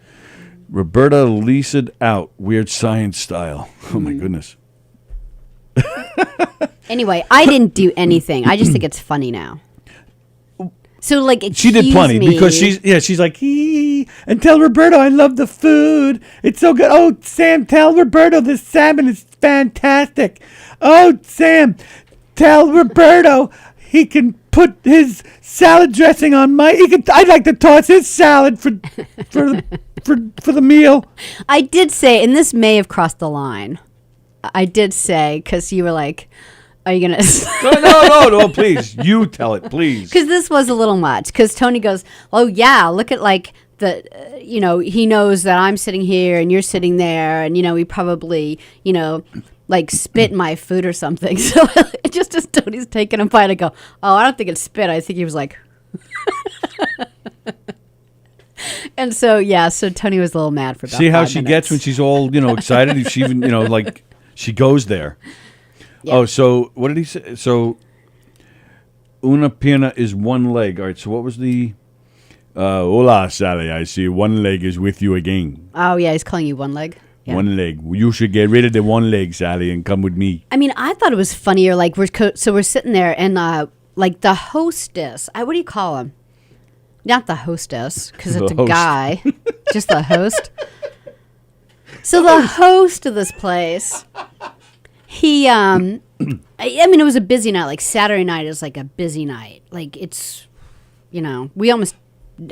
Roberta leased out. Weird science style. Oh, my goodness. Anyway, I didn't do anything. I just think it's funny now. So, like, She did plenty me. because she's like, and tell Roberto I love the food. It's so good. Oh, Sam, tell Roberto the salmon is fantastic. Oh, Sam, tell Roberto he can put his salad dressing on I'd like to toss his salad for the meal. I did say, and this may have crossed the line. I did say, because you were like, are you going to... No, please. You tell it, please. Because this was a little much. Because Tony goes, oh, yeah, look at, like, he knows that I'm sitting here and you're sitting there. And, he probably, like, spit in my food or something. So just as Tony's taking a bite, I go, oh, I don't think it's spit. I think he was like... And so, so Tony was a little mad for about 5 minutes. See how she gets when she's all, excited? She even, like, she goes there. Yeah. Oh, so what did he say? So, una pierna is one leg. All right, so what was the... Hola, Sallie. I see one leg is with you again. Oh, yeah, he's calling you one leg. Yeah. One leg. You should get rid of the one leg, Sallie, and come with me. I mean, I thought it was funnier. Like, we're sitting there, and like the hostess. What do you call him? Not the hostess, because it's a guy. Just the host. So the host of this place, he, I mean, it was a busy night. Like, Saturday night is like a busy night. Like, it's, we almost...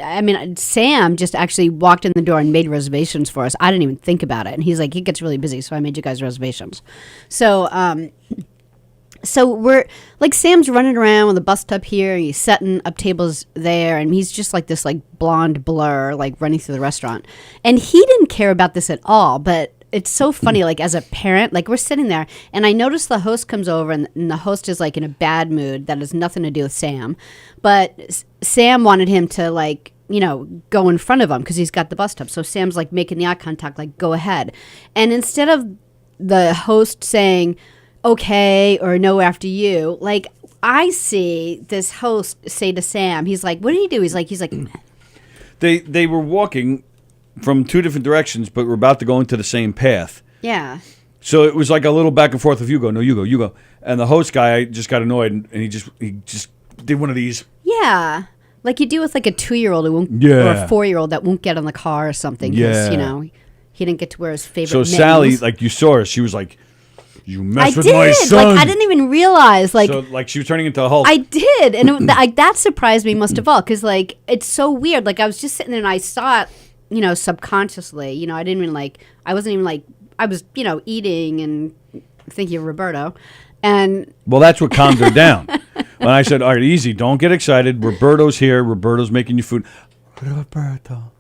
I mean, Sam just actually walked in the door and made reservations for us. I didn't even think about it. And he's like, it gets really busy, so I made you guys reservations. So we're, like, Sam's running around with a bus up here, and he's setting up tables there, and he's just like this, like, blonde blur, like, running through the restaurant. And he didn't care about this at all, but it's so funny, like, as a parent, like, we're sitting there, and I notice the host comes over, and the host is, like, in a bad mood that has nothing to do with Sam. But Sam wanted him to, like, go in front of him because he's got the bus up. So Sam's, like, making the eye contact, like, go ahead. And instead of the host saying, okay, or no after you, like, I see this host say to Sam, he's like, what did he do? He's like... They were walking from two different directions, but we're about to go into the same path. Yeah. So it was like a little back and forth of you go, no, you go, you go. And the host guy just got annoyed, and he just did one of these. Yeah. Like you do with like a 2-year-old who won't, or a 4-year-old that won't get on the car or something. Because, he didn't get to wear his favorite So mittens. Sallie, like you saw her, she was like, you mess with my son. Like, I didn't even realize. Like, so, like, she was turning into a Hulk. I did. And that surprised me most of all. Because, like, it's so weird. Like, I was just sitting there and I saw it, subconsciously. I didn't even, like, I wasn't even, like, I was, eating and thinking of Roberto. And well, that's what calmed her down. When I said, all right, easy, don't get excited. Roberto's here. Roberto's making you food. Roberto.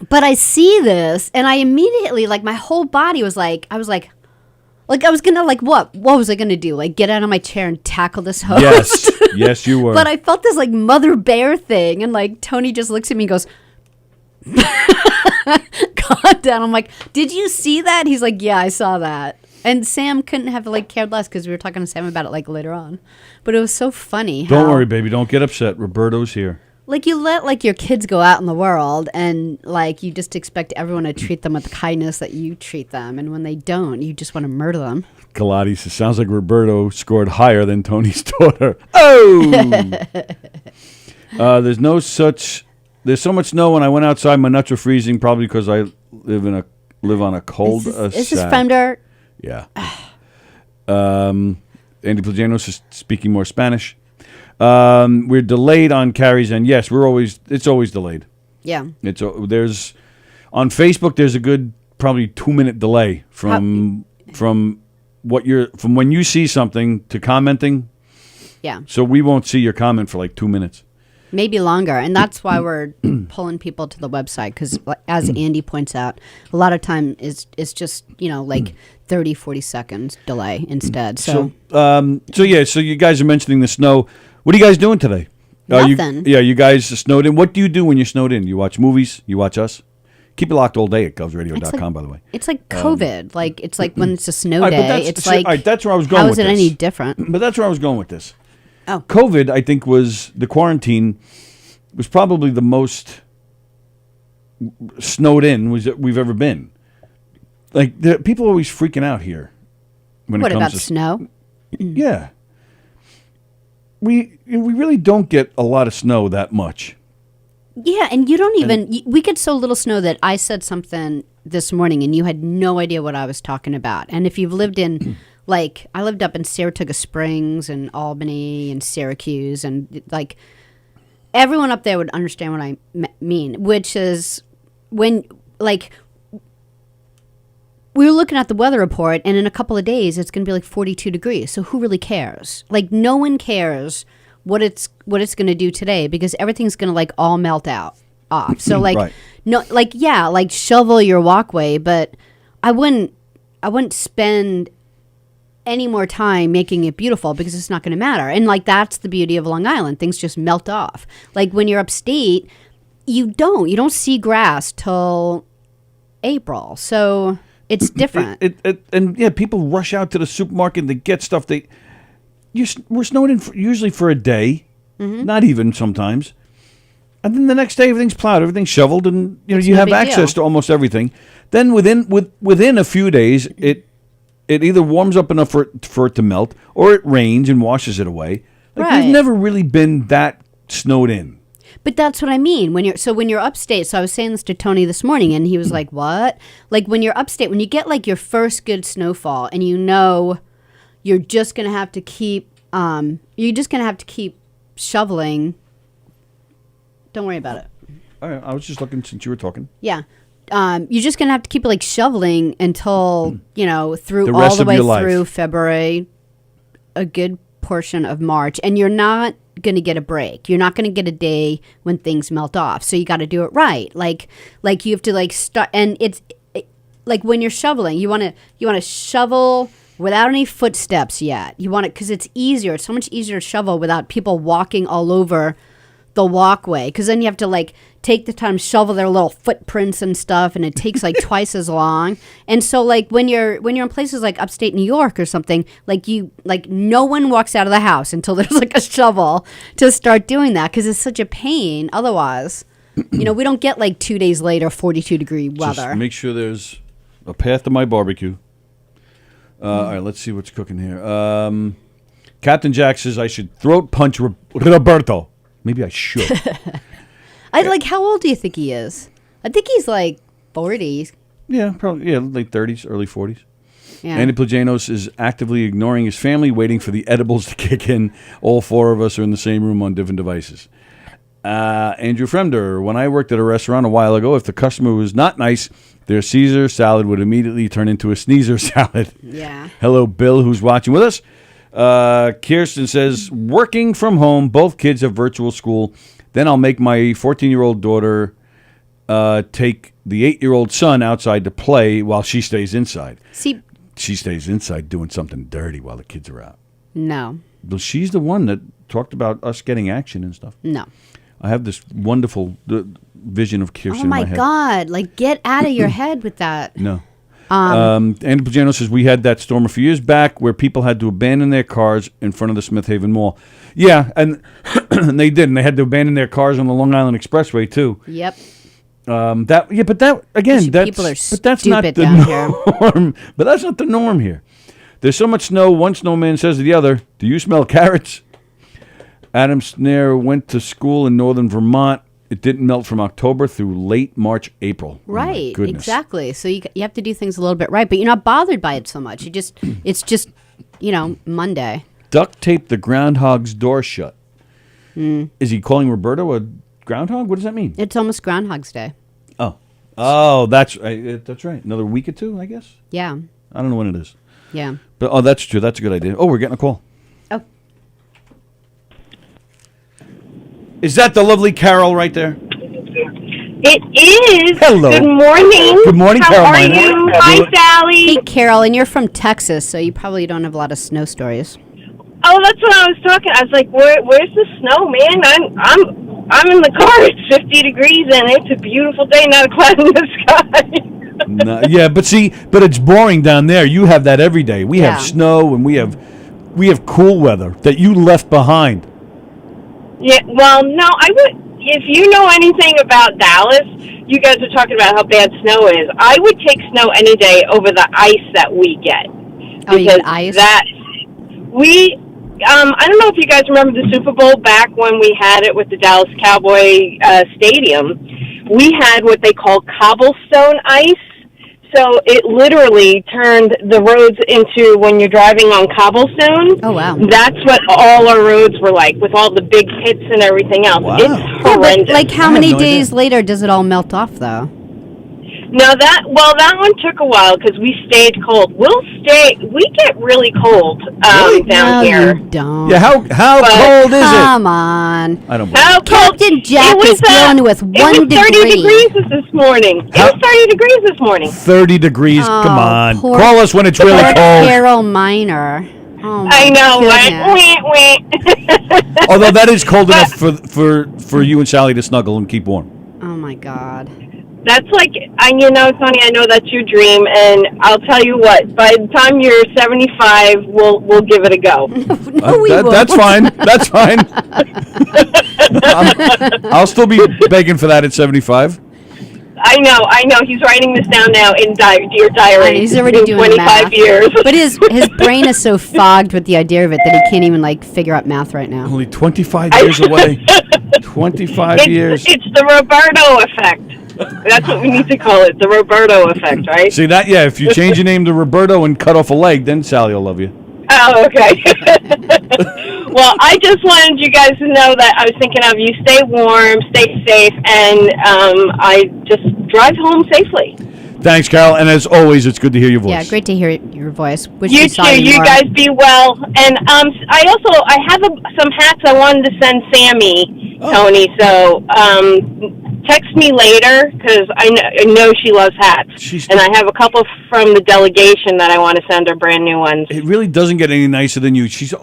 But I see this, and I immediately, like, my whole body was like, I was going to, like, what? What was I going to do? Like, get out of my chair and tackle this host? Yes, you were. But I felt this, like, mother bear thing, and, like, Tony just looks at me and goes, Calm down. I'm like, did you see that? He's like, yeah, I saw that. And Sam couldn't have like cared less because we were talking to Sam about it like later on. But it was so funny. Don't worry, baby. Don't get upset. Roberto's here. Like you let like your kids go out in the world and like you just expect everyone to treat them with the kindness that you treat them. And when they don't, you just want to murder them. Galati says, sounds like Roberto scored higher than Tony's daughter. Oh! There's so much snow when I went outside. My nuts were freezing, probably because I live on a cold Is this from dirt? Yeah. Andy Plagianos is speaking more Spanish. We're delayed on carries, and yes, it's always delayed. Yeah. There's on Facebook. There's a good probably 2-minute delay from when you see something to commenting. Yeah. So we won't see your comment for like 2 minutes. Maybe longer, and that's why we're pulling people to the website because, as Andy points out, a lot of time is just like 30, 40 seconds delay instead. So you guys are mentioning the snow. What are you guys doing today? Nothing. You guys are snowed in. What do you do when you're snowed in? You watch movies? You watch us? Keep it locked all day at govsradio.com, by the way. It's like COVID. It's like when it's a snow right, day. It's like that's where I was going with this. How is it any different? But that's where I was going with this. Oh. COVID, I think, the quarantine was probably the most snowed in we've ever been. Like, people are always freaking out here when it comes about to snow? Yeah. We really don't get a lot of snow that much. Yeah, and you don't even... we get so little snow that I said something this morning and you had no idea what I was talking about. And if you've lived in... Like, I lived up in Saratoga Springs and Albany and Syracuse, and, like, everyone up there would understand what I mean, which is when, like, we were looking at the weather report, and in a couple of days, it's going to be, like, 42 degrees, so who really cares? Like, no one cares what it's going to do today, because everything's going to, like, all melt off. So, like, right. No, like, yeah, like, shovel your walkway, but I wouldn't spend any more time making it beautiful because it's not going to matter. And like that's the beauty of Long Island. Things just melt off. Like when you're upstate, you don't see grass till April. So it's different. And yeah, people rush out to the supermarket to get stuff. We're snowed in usually for a day, not even sometimes. And then the next day everything's plowed, everything's shoveled, and you have access to almost everything. Then within a few days it either warms up enough for it to melt, or it rains and washes it away. Like we've never really been that snowed in. But that's what I mean. When you're upstate, so I was saying this to Tony this morning, and he was like, "What?" Like when you're upstate, when you get like your first good snowfall, and you're just gonna have to keep shoveling. Don't worry about it. All right, I was just looking since you were talking. Yeah. You're just gonna have to keep like shoveling until through all the way through February, a good portion of March, and you're not gonna get a break. You're not gonna get a day when things melt off. So you got to do it right. Like you have to like start, and like when you're shoveling, you want to shovel without any footsteps yet. You want it because it's easier. It's so much easier to shovel without people walking all over the walkway, because then you have to like take the time to shovel their little footprints and stuff, and it takes like twice as long. And so like when you're in places like upstate New York or something, like no one walks out of the house until there's like a shovel to start doing that, because it's such a pain otherwise. We don't get like 2 days later 42-degree weather. Just make sure there's a path to my barbecue. All right, let's see what's cooking here. Captain Jack says I should throat punch Roberto. Maybe I should. How old do you think he is? I think he's like 40s. Yeah, probably. Yeah, late 30s, early 40s. Yeah. Andy Plagianos is actively ignoring his family, waiting for the edibles to kick in. All four of us are in the same room on different devices. Andrew Fremder, when I worked at a restaurant a while ago, if the customer was not nice, their Caesar salad would immediately turn into a sneezer salad. Yeah. Hello, Bill, who's watching with us. Kirsten says, working from home, both kids have virtual school. Then I'll make my 14-year-old daughter take the 8-year-old son outside to play while she stays inside. See, she stays inside doing something dirty while the kids are out. No. Well, she's the one that talked about us getting action and stuff. No. I have this wonderful vision of Kirsten Oh in my my head. God! Like, get out of your head with that. No. Andy Pagano says, we had that storm a few years back where people had to abandon their cars in front of the Smith Haven Mall. Yeah, and they did. And they had to abandon their cars on the Long Island Expressway, too. Yep. But that, again, People are but that's not stupid the down here. norm. But that's not the norm here. There's so much snow, one snowman says to the other, do you smell carrots? Adam Snare went to school in northern Vermont. It didn't melt from October through late March, April. Right, Oh my goodness. exactly. So you have to do things a little bit right, but you're not bothered by it so much. It's just, Monday. Duct tape the groundhog's door shut. Is he calling Roberto a groundhog? What does that mean? It's almost Groundhog's Day. Oh, that's right. Another week or two, I guess. Yeah, I don't know when it is. yeah. But that's true. That's a good idea. Oh, we're getting a call. Oh, Is that the lovely Carol right there? It is. Hello. Good morning. Good morning, How Carolina. are you? Hi, Sally. hey, Carol, and you're from Texas, so you probably don't have a lot of snow stories. Oh, that's what I was talking. I was like, where's the snow, man? I'm in the car. It's 50 degrees and it's a beautiful day, not a cloud in the sky. No, yeah, but it's boring down there. You have that every day. We have Yeah. snow and we have cool weather that you left behind. Yeah, well, no, I would. If you know anything about Dallas, you guys are talking about how bad snow is. I would take snow any day over the ice that we get. Oh, you get Because ice? I don't know if you guys remember the Super Bowl back when we had it with the Dallas Cowboy Stadium. We had what they call cobblestone ice. So it literally turned the roads into, when you're driving on cobblestone. Oh, wow. That's what all our roads were like, with all the big pits and everything else. Wow. It's Yeah, But, horrendous. like, how I have many no days idea. later does it all melt off, though? No, that one took a while because we stayed cold. We get really cold Really? down no, here. you don't. Yeah, how But- cold is it? Come on. I don't believe How it. cold? Captain Jack It was, is dealing with 1 It was 30 degree. degrees this morning. How- It was 30 degrees this morning. 30 degrees. Oh, Come on. poor- Call us when it's really Poor cold. Carol Minor. Oh, I know, goodness. right? Although that is cold enough for you and Sally to snuggle and keep warm. Oh, my God. That's like, Tony, I know that's your dream, and I'll tell you what, by the time you're 75, we'll give it a go. No, we won't. That's fine. That's fine. I'll still be begging for that at 75. I know. He's writing this down now in your diary. And he's already in doing 25 math. years. But his brain is so fogged with the idea of it that he can't even, figure out math right now. Only 25 years away. 25 years. It's the Roberto effect. That's what we need to call it, the Roberto effect, right? See that? Yeah, if you change your name to Roberto and cut off a leg, then Sally will love you. Oh, okay. Well, I just wanted you guys to know that I was thinking of you. Stay warm, stay safe, and I just drive home safely. Thanks, Carol. And as always, it's good to hear your voice. Yeah, great to hear your voice. Wish You we saw too. you You more. guys be well. And I have some hats I wanted to send Sammy, Tony. So text me later because I know she loves hats. And I have a couple from the delegation that I want to send her, brand new ones. It really doesn't get any nicer than you. She's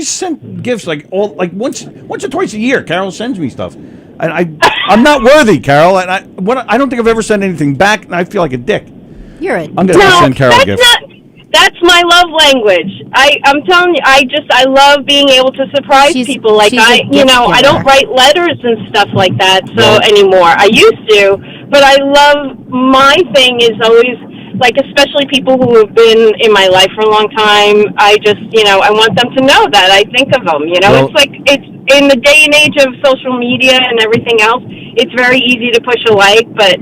sent gifts once or twice a year. Carol sends me stuff. I'm not worthy, Carol. And I don't think I've ever sent anything back, and I feel like a dick. You're a I'm gonna send Carol gifts. That's my love language. I'm telling you, I love being able to surprise people. Like she's a I gift don't giver. write letters and stuff like that anymore. I used to, but I love, my thing is always, like, especially people who have been in my life for a long time, I just, I want them to know that I think of them. Well, it's like, it's in the day and age of social media and everything else, it's very easy to push a like, but,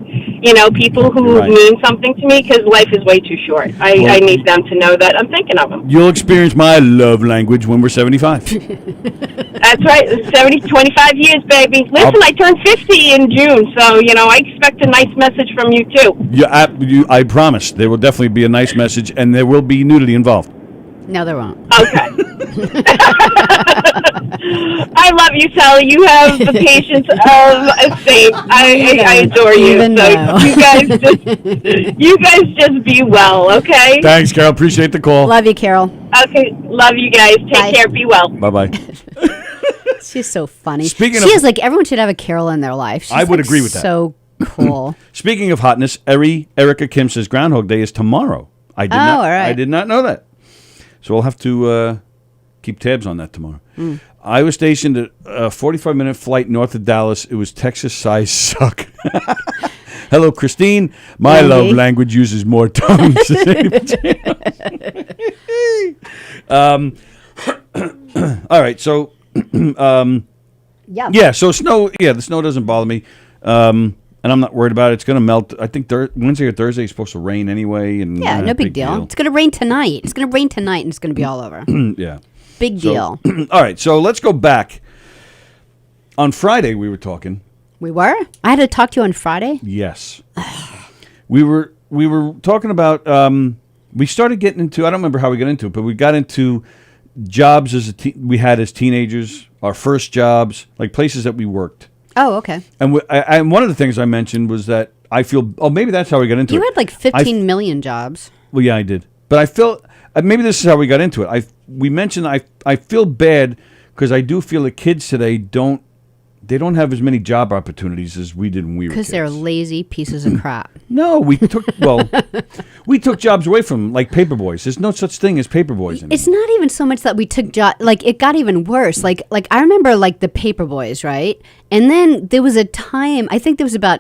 people who Right. mean something to me, because life is way too short. I need them to know that I'm thinking of them. You'll experience my love language when we're 75. That's right. 25 years, baby. Listen, I turned 50 in June, so, I expect a nice message from you, too. I promise there will definitely be a nice message, and there will be nudity involved. No, there won't. Okay. I love you, Sallie. You have the patience of a saint. I adore you. Even So though. you guys just be well, okay? Thanks, Carol. Appreciate the call. Love you, Carol. Okay. Love you guys. Take Bye. care. Be well. Bye-bye. She's so funny. She is like, everyone should have a Carol in their life. She's I would agree with that. So cool. Speaking of hotness, Erica Kim says Groundhog Day is tomorrow. All right. I did not know that. So we'll have to keep tabs on that tomorrow. I was stationed at a 45-minute flight north of Dallas. It was Texas-sized suck. Hello, Christine. My love language uses more tongues. All right, so yeah, so snow. Yeah, the snow doesn't bother me, and I'm not worried about it. It's going to melt. I think Wednesday or Thursday is supposed to rain anyway, and no big deal. It's going to rain tonight. It's going to rain tonight, and it's going to be all over. Yeah, big deal. All right, so let's go back. On Friday, we were talking. We were? I had to talk to you on Friday? Yes. we were talking about we started getting into, I don't remember how we got into it, but we got into jobs we had as teenagers, our first jobs, like places that we worked. Oh, okay. And and one of the things I mentioned was that I feel, maybe that's how we got into it. You had like 15 million jobs. Well, yeah, I did. But I feel, maybe this is how we got into it. We mentioned I feel bad because I do feel that kids today don't have as many job opportunities as we did when we were kids. Because they're lazy pieces of crap. No, we took jobs away from them, like paper boys. There's no such thing as paper boys anymore. It's not even so much that we took jobs. Like, it got even worse. Like I remember, like, the paper boys, right? And then there was a time, I think there was about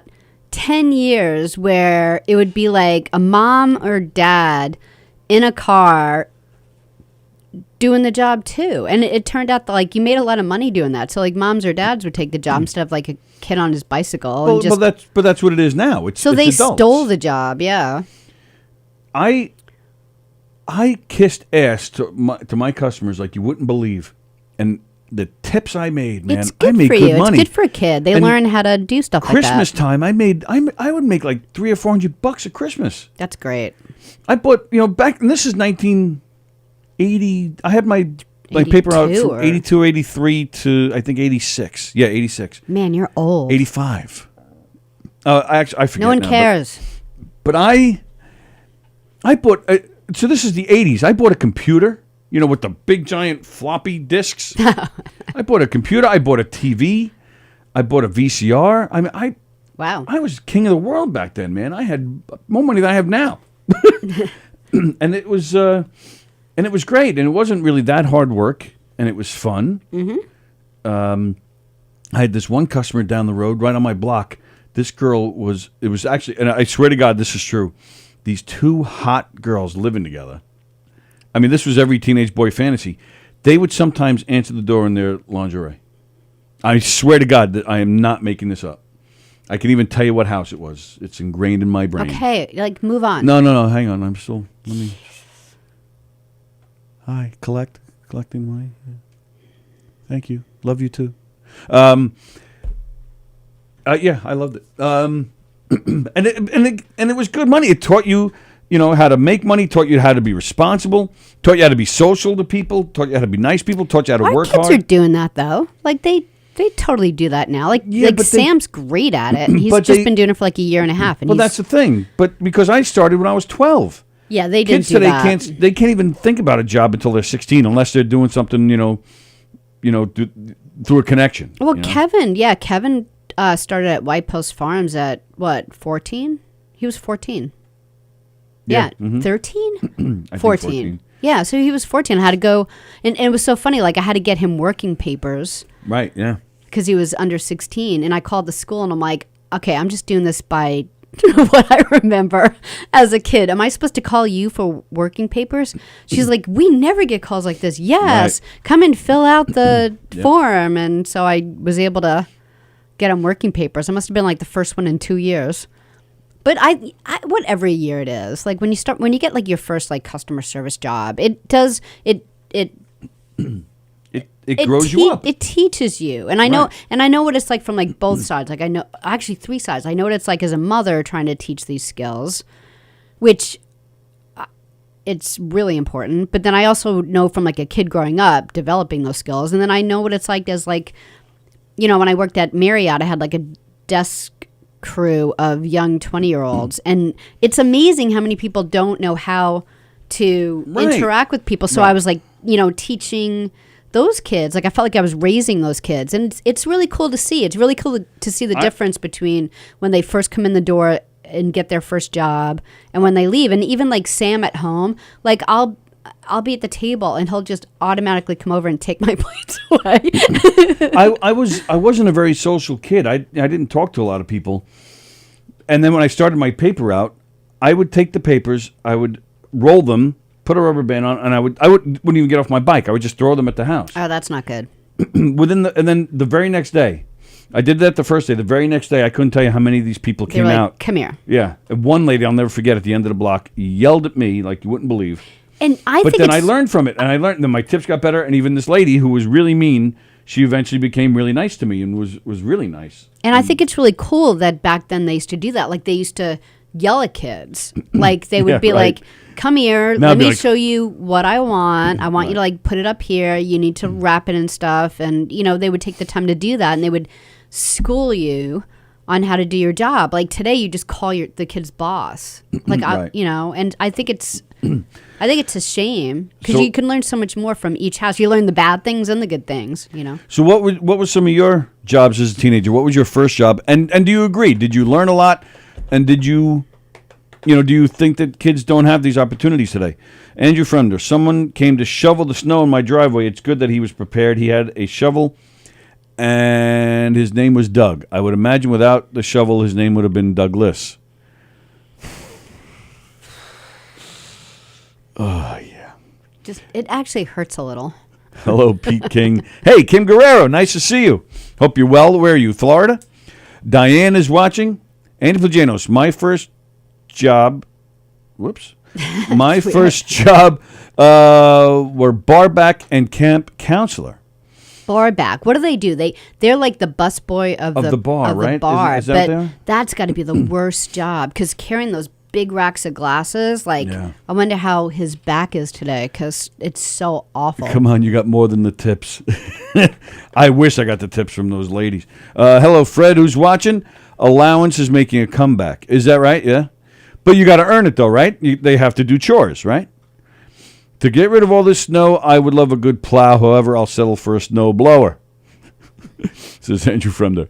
10 years, where it would be like a mom or dad in a car doing the job too, and it turned out that, like, you made a lot of money doing that. So, like, moms or dads would take the job instead of like a kid on his bicycle. Well, that's what it is now. It's they adults. stole the job. Yeah. I kissed ass to my customers like you wouldn't believe, and the tips I made, man, it's good I made for good you. money. It's good for a kid. They learn how to do stuff like that. Christmas time, I would make like $300 or $400 at Christmas. That's great. I bought, back, and this is 1980. I had my paper out from 82, 83 to I think 86. Yeah, 86. Man, you're old. 85. I forget. No one now, cares. But I bought. So this is the 80s. I bought a computer. With the big giant floppy disks. I bought a computer. I bought a TV. I bought a VCR. Wow. I was king of the world back then, man. I had more money than I have now. And it was great, and it wasn't really that hard work, and it was fun. Mm-hmm. I had this one customer down the road, right on my block. This girl it was actually, and I swear to God, this is true. These two hot girls living together. I mean, this was every teenage boy fantasy. They would sometimes answer the door in their lingerie. I swear to God that I am not making this up. I can even tell you what house it was. It's ingrained in my brain. Okay, move on. No, hang on. Let me. Hi, collecting money. Yeah. Thank you. Love you too. Yeah, I loved it. And it was good money. It taught you, how to make money, taught you how to be responsible, taught you how to be social to people, taught you how to be nice people, taught you how to work hard. Our kids are doing that, though. Like, they totally do that now. Sam's great at it. He's just been doing it for like a year and a half. And that's the thing. But because I started when I was 12. Yeah, they did Kids do today that. they can't even think about a job until they're 16 unless they're doing something, through a connection. Well, Kevin started at White Post Farms at, 14? He was 14. Yeah, 13? 14. Yeah, so he was 14. I had to go, and it was so funny, like, I had to get him working papers. Right, yeah. Because he was under 16, and I called the school, and I'm like, okay, I'm just doing this by what I remember as a kid. Am I supposed to call you for working papers? She's like, we never get calls like this. Yes, right. Come and fill out the form. And so I was able to get him working papers. I must have been like the first one in 2 years. But I whatever year it is, like when you get like your first like customer service job, it grows you up. It teaches you, and I know, and I know what it's like from like both sides. Like I know, actually 3 sides. I know what it's like as a mother trying to teach these skills, which it's really important. But then I also know from like a kid growing up developing those skills, and then I know what it's like as like, when I worked at Marriott, I had like a desk crew of young 20-year-olds, and it's amazing how many people don't know how to interact with people. So I was like, teaching those kids, like I felt like I was raising those kids, and it's really cool to see. It's really cool to see the difference between when they first come in the door and get their first job and when they leave. And even like Sam at home, like I'll be at the table and he'll just automatically come over and take my plates away. I wasn't a very social kid. I didn't talk to a lot of people. And then when I started my paper out, I would take the papers, I would roll them, put a rubber band on, and I wouldn't even get off my bike. I would just throw them at the house. Oh, that's not good. And then the very next day, I did that the first day. The very next day, I couldn't tell you how many of these people came out. Come here. Yeah. And one lady, I'll never forget, at the end of the block, yelled at me like you wouldn't believe. And But then I learned from it, and I learned that my tips got better, and even this lady who was really mean, she eventually became really nice to me and was really nice. And I think it's really cool that back then they used to do that. Like they used to yell at kids. Like they would be like, come here, let me show you what I want. I want you to like put it up here. You need to wrap it and stuff. And, they would take the time to do that, and they would school you on how to do your job. Like today you just call the kid's boss. Like, and I think it's a shame because you can learn so much more from each house. You learn the bad things and the good things, So what was some of your jobs as a teenager? What was your first job? And do you agree? Did you learn a lot? And did you, do you think that kids don't have these opportunities today? Andrew Fremder, someone came to shovel the snow in my driveway. It's good that he was prepared. He had a shovel, and his name was Doug. I would imagine without the shovel, his name would have been Douglas. Oh, yeah. It actually hurts a little. Hello, Pete King. Hey, Kim Guerrero, nice to see you. Hope you're well. Where are you, Florida? Diane is watching. Andy Plagianos, my first job, my first job were barback and camp counselor. Barback. What do they do? They're like the busboy of the bar, right? The bar. Is that but that's got to be the worst job because carrying those big racks of glasses, I wonder how his back is today because it's so awful. Come on, you got more than the tips. I wish I got the tips from those ladies. Hello, Fred, who's watching. Allowance is making a comeback. Is that right? Yeah. But you got to earn it, though, right? They have to do chores, right? To get rid of all this snow, I would love a good plow. However, I'll settle for a snow blower. Says Andrew Fremder.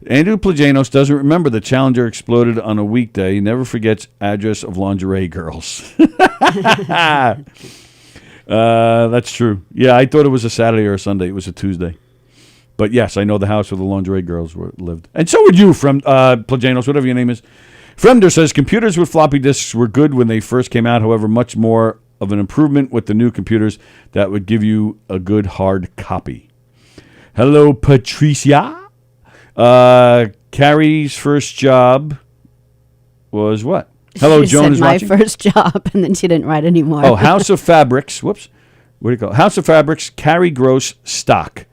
Andrew Plagianos doesn't remember the Challenger exploded on a weekday. He never forgets address of lingerie girls. That's true. Yeah, I thought it was a Saturday or a Sunday. It was a Tuesday. But yes, I know the house where the lingerie girls lived. And so would you, Plagianos, whatever your name is. Fremder says, computers with floppy disks were good when they first came out. However, much more of an improvement with the new computers that would give you a good hard copy. Hello, Patricia. Carrie's first job was what? Hello, she Joan said is my watching. first job, and then she didn't write anymore. Oh, House of Fabrics. Whoops. What do you call it? House of Fabrics, Carrie Gross stock.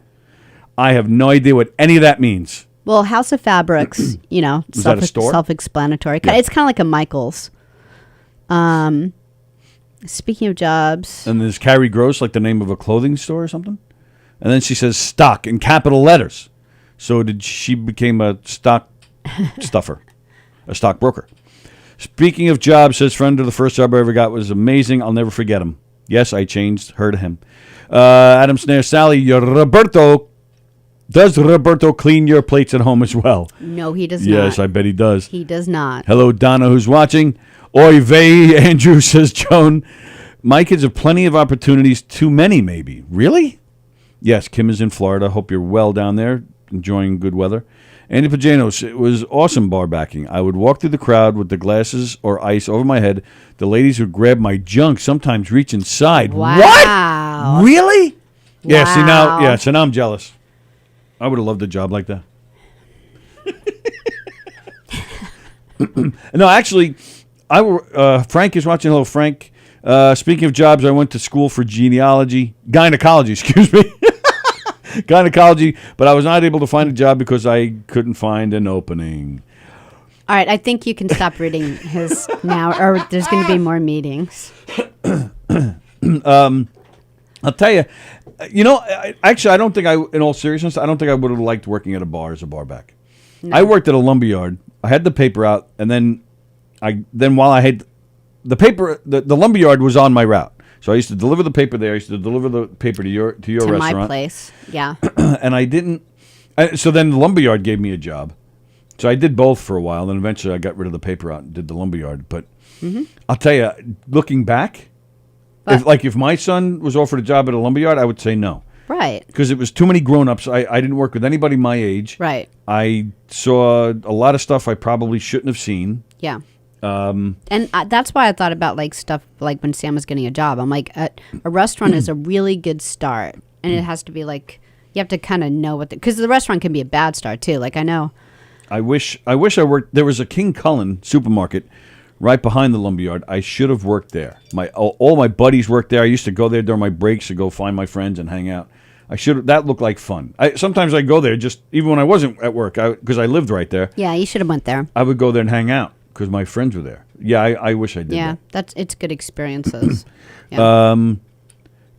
I have no idea what any of that means. Well, House of Fabrics, Is that a store? Self-explanatory. Yeah. It's kind of like a Michael's. Speaking of jobs. And there's Carrie Gross, like the name of a clothing store or something? And then she says stock in capital letters. So she became a stock stuffer, a stockbroker. Speaking of jobs, says Fremder, the first job I ever got was amazing. I'll never forget him. Yes, I changed her to him. Adam Snare, Sallie, does Roberto clean your plates at home as well? No, he does not. Yes, I bet he does. He does not. Hello, Donna, who's watching. Oy vey, Andrew, says Joan. My kids have plenty of opportunities. Too many, maybe. Really? Yes, Kim is in Florida. Hope you're well down there, enjoying good weather. Andy Pajanos, it was awesome bar backing. I would walk through the crowd with the glasses or ice over my head. The ladies would grab my junk, sometimes reach inside. Wow. What? Really? Wow. Yeah, so now I'm jealous. I would have loved a job like that. No, actually, Frank is watching. Hello, Frank. Speaking of jobs, I went to school for gynecology, excuse me. Gynecology, but I was not able to find a job because I couldn't find an opening. All right, I think you can stop reading his now, or there's going to be more meetings. I'll tell you, I don't think in all seriousness, I don't think I would have liked working at a bar as a barback. No. I worked at a lumberyard. I had the paper out, and then while I had the paper, the lumberyard was on my route. So I used to deliver the paper there. I used to deliver the paper to your restaurant. My place. Yeah. And I didn't. So then the lumberyard gave me a job. So I did both for a while. Then eventually I got rid of the paper out and did the lumberyard. But I'll tell you, looking back, if my son was offered a job at a lumberyard, I would say no. Right. Because it was too many grown-ups. I didn't work with anybody my age. Right. I saw a lot of stuff I probably shouldn't have seen. Yeah. And that's why I thought about like stuff like when Sam was getting a job. I'm like, a restaurant is a really good start, and it has to be like you have to kind of know what because the restaurant can be a bad start too. Like I know. I wish I worked. There was a King Cullen supermarket right behind the lumberyard. I should have worked there. All my buddies worked there. I used to go there during my breaks to go find my friends and hang out. That looked like fun. Sometimes I go there just even when I wasn't at work because I lived right there. Yeah, you should have went there. I would go there and hang out because my friends were there. Yeah, I wish I did. Yeah, it's good experiences. Yeah.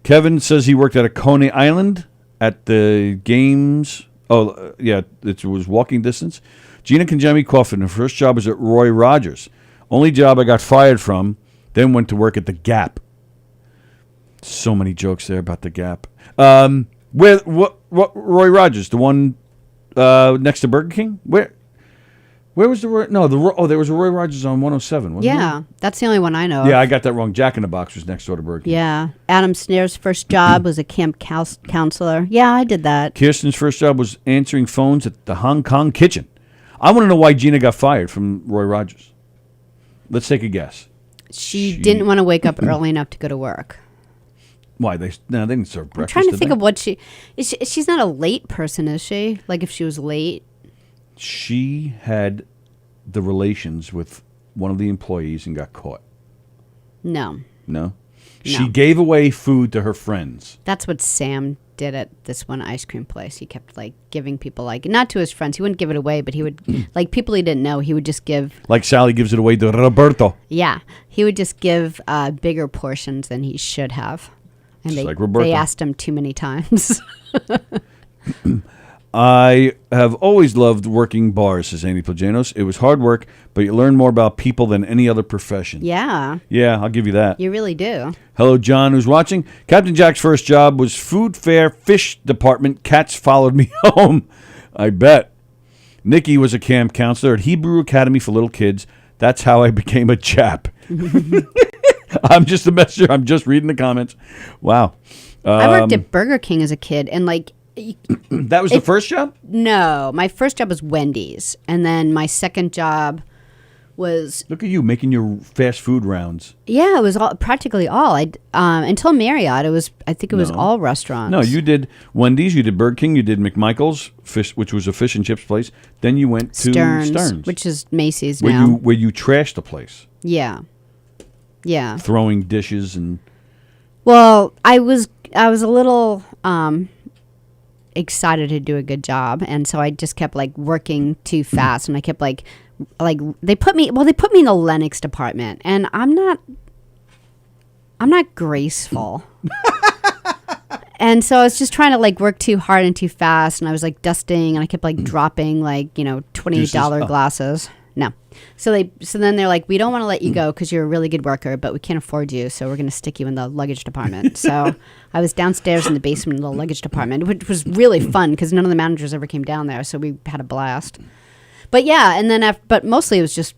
Kevin says he worked at a Coney Island at the games. Oh, yeah, it was walking distance. Gina Conjemi Coffin, her first job was at Roy Rogers. Only job I got fired from, then went to work at the Gap. So many jokes there about the Gap. What Roy Rogers, the one next to Burger King? Where was the Roy? No, there was a Roy Rogers on 107. Wasn't there? That's the only one I know. Yeah, I got that wrong. Jack in the Box was next door to Burger King. Yeah, Adam Snare's first job was a camp counselor. Yeah, I did that. Kirsten's first job was answering phones at the Hong Kong kitchen. I want to know why Gina got fired from Roy Rogers. Let's take a guess. She didn't want to wake up early enough to go to work. Why? They didn't serve breakfast. I'm trying to think of what she's not a late person, is she? Like if she was late. She had the relations with one of the employees and got caught. No. She gave away food to her friends. That's what Sam did at this one ice cream place. He kept like giving people not to his friends. He wouldn't give it away, but he would like people he didn't know. He would just give. Like Sallie gives it away to Roberto. Yeah, he would just give bigger portions than he should have, and they asked him too many times. I have always loved working bars, says Andy Plajanos. It was hard work, but you learn more about people than any other profession. Yeah. Yeah, I'll give you that. You really do. Hello, John, who's watching. Captain Jack's first job was food fair fish department. Cats followed me home. I bet. Nikki was a camp counselor at Hebrew Academy for little kids. That's how I became a chap. I'm just a messenger. I'm just reading the comments. Wow. I worked at Burger King as a kid, and that was the first job? No, my first job was Wendy's, and then my second job was. Look at you making your fast food rounds. Yeah, it was practically all. Until Marriott, I think it was all restaurants. No, you did Wendy's, you did Burger King, you did McMichael's, which was a fish and chips place. Then you went to Stern's, which is Macy's now. Where you trashed the place. Yeah, yeah. Throwing dishes and. Well, I was a little. Excited to do a good job, and so I just kept working too fast, and I kept they put me in the Lennox department, and I'm not graceful. And so I was just trying to work too hard and too fast, and I was dusting, and I kept dropping $28 glasses. No. So then they're like, we don't want to let you go because you're a really good worker, but we can't afford you, so we're going to stick you in the luggage department. So I was downstairs in the basement of the luggage department, which was really fun because none of the managers ever came down there, so we had a blast. But yeah, and then but mostly it was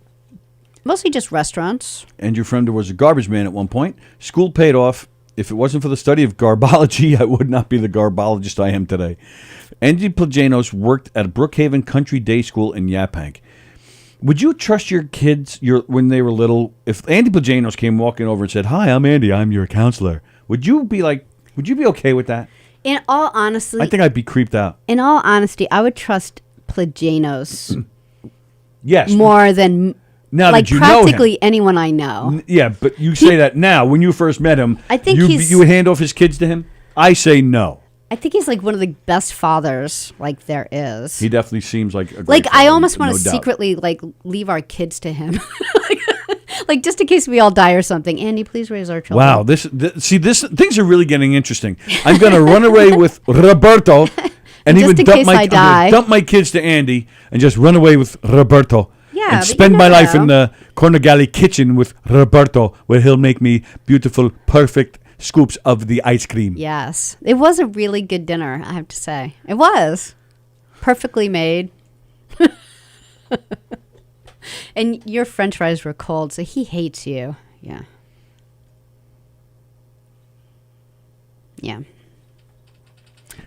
mostly just restaurants. And your friend was a garbage man at one point. School paid off. If it wasn't for the study of garbology, I would not be the garbologist I am today. Andy Plajanos worked at Brookhaven Country Day School in Yaphank. Would you trust your kids when they were little? If Andy Plajanos came walking over and said, "Hi, I'm Andy. I'm your counselor," would you be okay with that? In all honesty, I think I'd be creeped out. In all honesty, I would trust Plajanos. Yes, more than now that you practically know him. Anyone I know. Yeah, but you say that now. When you first met him, I think you would hand off his kids to him. I say no. I think he's one of the best fathers there is. He definitely seems like a great I almost want to secretly leave our kids to him. Just in case we all die or something. Andy, please raise our children. Wow, things are really getting interesting. I'm going to run away with Roberto and even dump my kids to Andy and just run away with Roberto. Yeah, and spend my life in the Cornegally kitchen with Roberto, where he'll make me beautiful, perfect scoops of the ice cream. Yes. It was a really good dinner, I have to say. It was. Perfectly made. And your french fries were cold, so he hates you. Yeah. Yeah.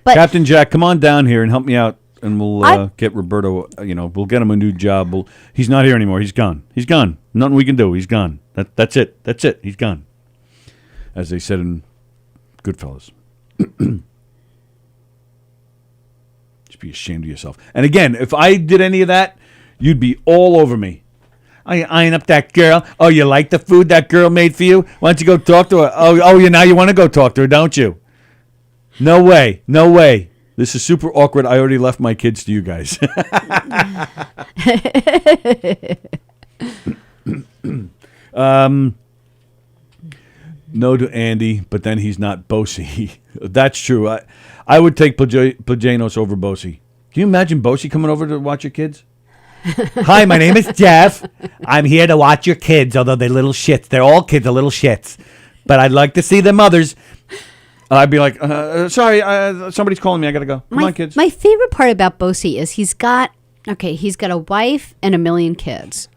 But Captain Jack, come on down here and help me out, and we'll get Roberto, we'll get him a new job. He's not here anymore. He's gone. He's gone. Nothing we can do. He's gone. That's it. That's it. He's gone. As they said in Goodfellas. Just be ashamed of yourself. And again, if I did any of that, you'd be all over me. I eyeing up that girl. Oh, you like the food that girl made for you? Why don't you go talk to her? Now you want to go talk to her, don't you? No way. No way. This is super awkward. I already left my kids to you guys. No to Andy, but then he's not Bosie. That's true. I would take Plajanos over Bosie. Can you imagine Bosie coming over to watch your kids? Hi, my name is Jeff. I'm here to watch your kids, although they're little shits. They're all kids are little shits. But I'd like to see their mothers. I'd be like, sorry, somebody's calling me. I got to go. Come on, kids. My favorite part about Bosie is he's got a wife and 1 million kids.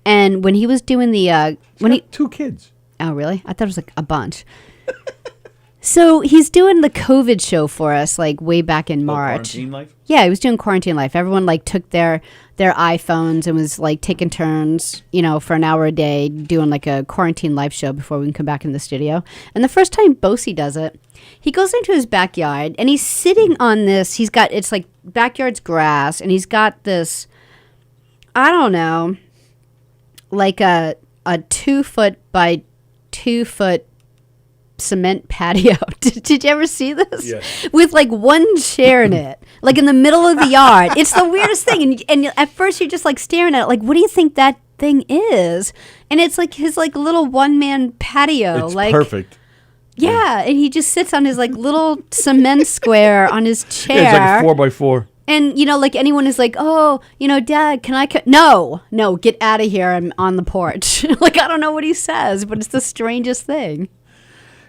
And when he was doing the... two kids. Oh, really? I thought it was like a bunch. So he's doing the COVID show for us, like way back in March. Quarantine Life? Yeah, he was doing Quarantine Life. Everyone like took their iPhones and was like taking turns, for an hour a day doing like a Quarantine Life show before we can come back in the studio. And the first time Bosie does it, he goes into his backyard and he's sitting on this. It's like backyard's grass, and he's got this, I don't know, like a 2 foot by 2 foot cement patio. Did you ever see this? Yes. With like one chair in it, like in the middle of the yard. It's the weirdest thing. And at first you're just like staring at it, like, what do you think that thing is? And it's like his like little one-man patio. It's like perfect. Yeah, and he just sits on his like little cement square on his chair. Yeah, it's like a 4x4. And, like anyone is like, oh, Dad, can I No, get out of here. I'm on the porch. Like, I don't know what he says, but it's the strangest thing.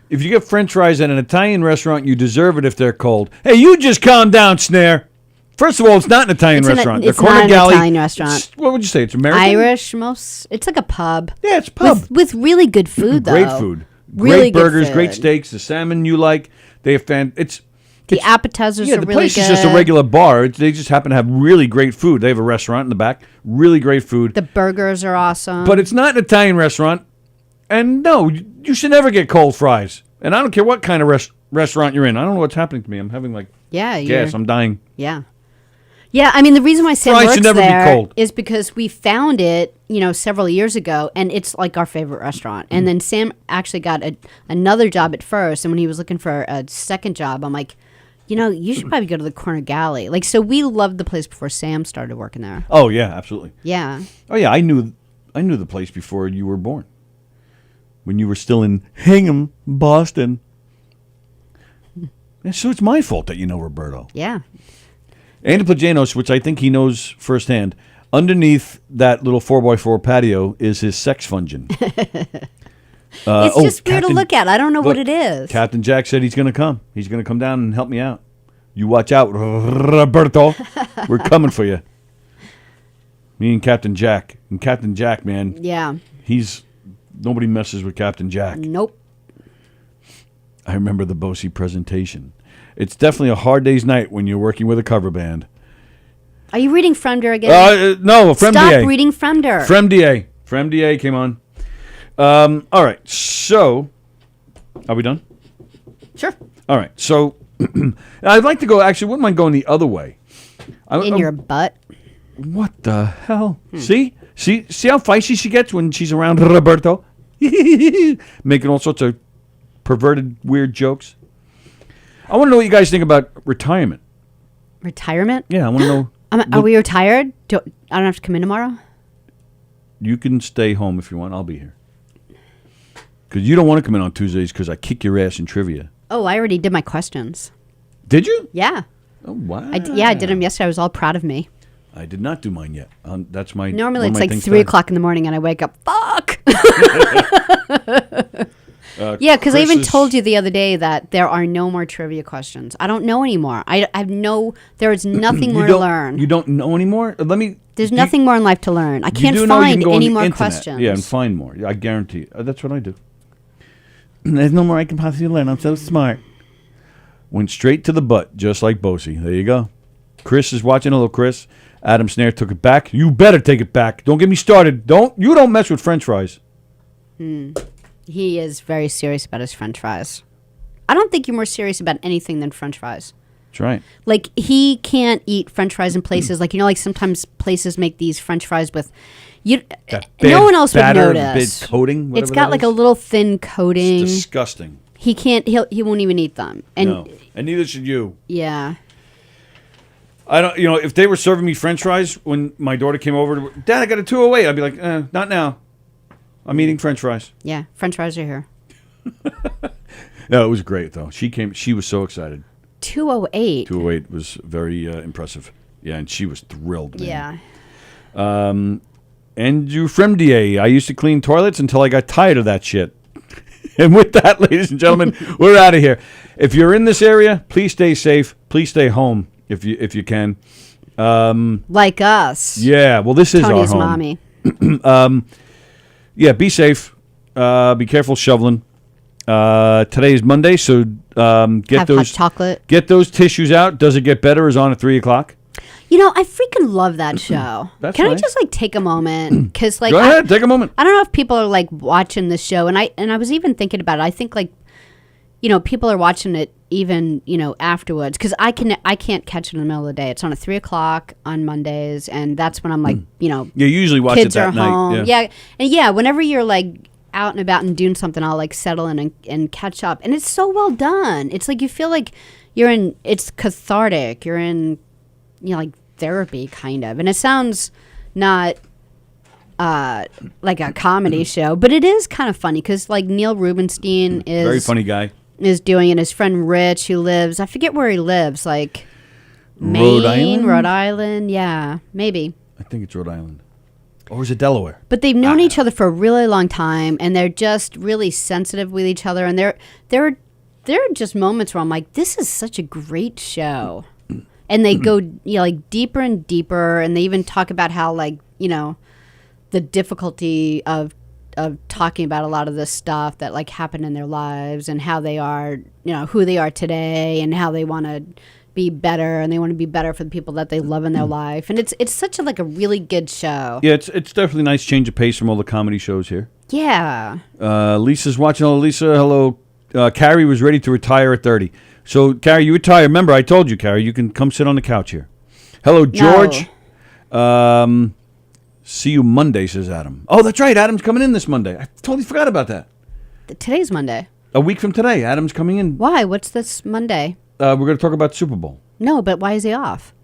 If you get french fries at an Italian restaurant, you deserve it if they're cold. Hey, you just calm down, Snare. First of all, it's not an Italian restaurant. It's not an Italian restaurant. What would you say? It's American? Irish, it's like a pub. Yeah, it's a pub. With really good food, though. Great food. Really great burgers, good great steaks, the salmon you like. They have the appetizers are really good. Yeah, the place is just a regular bar. They just happen to have really great food. They have a restaurant in the back, really great food. The burgers are awesome. But it's not an Italian restaurant. And no, you should never get cold fries. And I don't care what kind of restaurant you're in. I don't know what's happening to me. I'm having gas. I'm dying. Yeah. Yeah, I mean, the reason why Sam Fries works should never there be cold. is because we found it, several years ago, and it's like our favorite restaurant. And then Sam actually got another job at first, and when he was looking for a second job, I'm like, you should probably go to the Corner Galley. Like, so we loved the place before Sam started working there. Oh, yeah, absolutely. Yeah. Oh, yeah, I knew the place before you were born. When you were still in Hingham, Boston. And so it's my fault that you know Roberto. Yeah. Andy Plajanos, which I think he knows firsthand, underneath that little 4x4 patio is his sex function. It's just weird to look at. I don't know what it is. Captain Jack said he's going to come. He's going to come down and help me out. You watch out, Roberto. We're coming for you. Me and Captain Jack. And Captain Jack, man. Yeah. Nobody messes with Captain Jack. Nope. I remember the Bosie presentation. It's definitely a hard day's night when you're working with a cover band. Are you reading Fremder again? No, Fremdier. Stop reading Fremder. Fremdier came on. All right, so are we done? Sure. All right, so I'd like to go. Actually, wouldn't mind going the other way. In your butt. What the hell? See how feisty she gets when she's around Roberto, making all sorts of perverted, weird jokes. I want to know what you guys think about retirement. Retirement? Yeah, I want to know. Are we retired? I don't have to come in tomorrow? You can stay home if you want. I'll be here. Because you don't want to come in on Tuesdays because I kick your ass in trivia. Oh, I already did my questions. Did you? Yeah. Oh, wow. I did them yesterday. I was all proud of me. I did not do mine yet. That's my Normally it's my like 3 o'clock in the morning and I wake up, fuck! Yeah, because I Chris even is- told you the other day that there are no more trivia questions. I don't know anymore. I have no. There is nothing more to learn. You don't know anymore? Let me. There's nothing more in life to learn. I You can't do know you can find go on any the more internet, questions. Yeah, and find more. I guarantee you. That's what I do. There's no more I can possibly learn. I'm so smart. Went straight to the butt, just like Bosie. There you go. Chris is watching. Hello, Chris. Adam Snare took it back. You better take it back. Don't get me started. You don't mess with French fries. He is very serious about his French fries. I don't think you're more serious about anything than French fries. That's right. Like, he can't eat French fries in places like, like sometimes places make these French fries with no one else would notice. Big coating. It's got like a little thin coating. It's disgusting. He can't. He won't even eat them. And No, and neither should you. yeah, I don't. If they were serving me French fries when my daughter came over, Dad, I got a 208. I'd be like, not now. I'm eating French fries. yeah. French fries are here. No, it was great though. She came. She was so excited. 208. 208 was very impressive. Yeah, and she was thrilled. Man. Yeah. Andrew Fremdier. I used to clean toilets until I got tired of that shit. And with that, ladies and gentlemen, we're out of here. If you're in this area, please stay safe. Please stay home if you can. Like us. Yeah. Well, this is Tony's our home. mommy. Yeah. Be safe. Be careful shoveling. Today is Monday, so get Have those hot chocolate. Get those tissues out. Does it get better? Is on at 3:00. I freaking love that show. That's Can nice. I just take a moment? Because Go ahead. Take a moment. I don't know if people are watching this show, and I was even thinking about it. I think people are watching it even afterwards, because I can't catch it in the middle of the day. It's on at 3:00 on Mondays, and that's when I'm You usually watch kids it that are night. home. Yeah. And whenever you're out and about and doing something, I'll settle in and catch up, and it's so well done. It's you feel like you're in. It's cathartic. You're in therapy kind of, and it sounds not like a comedy show, but it is kind of funny because Neil Rubenstein is Very funny guy. is doing it. His friend Rich, who lives, I forget where he lives, Maine, Rhode Island, yeah, maybe. I think it's Rhode Island. Or is it Delaware? But they've known each other for a really long time, and they're just really sensitive with each other. And there are just moments where I'm like, this is such a great show. And they go deeper and deeper, and they even talk about how the difficulty of talking about a lot of this stuff that happened in their lives, and how they are, who they are today, and how they want to be better, and they want to be better for the people that they love in their life. And it's such a really good show. Yeah, it's definitely a nice change of pace from all the comedy shows here. Yeah. Lisa's watching. Hello, Lisa. Hello. Carrie was ready to retire at 30. So, Carrie, you retire. Remember, I told you, Carrie, you can come sit on the couch here. Hello, George. No. See you Monday, says Adam. Oh, that's right. Adam's coming in this Monday. I totally forgot about that. Today's Monday. A week from today, Adam's coming in. Why? What's this Monday? We're going to talk about Super Bowl. No, but why is he off?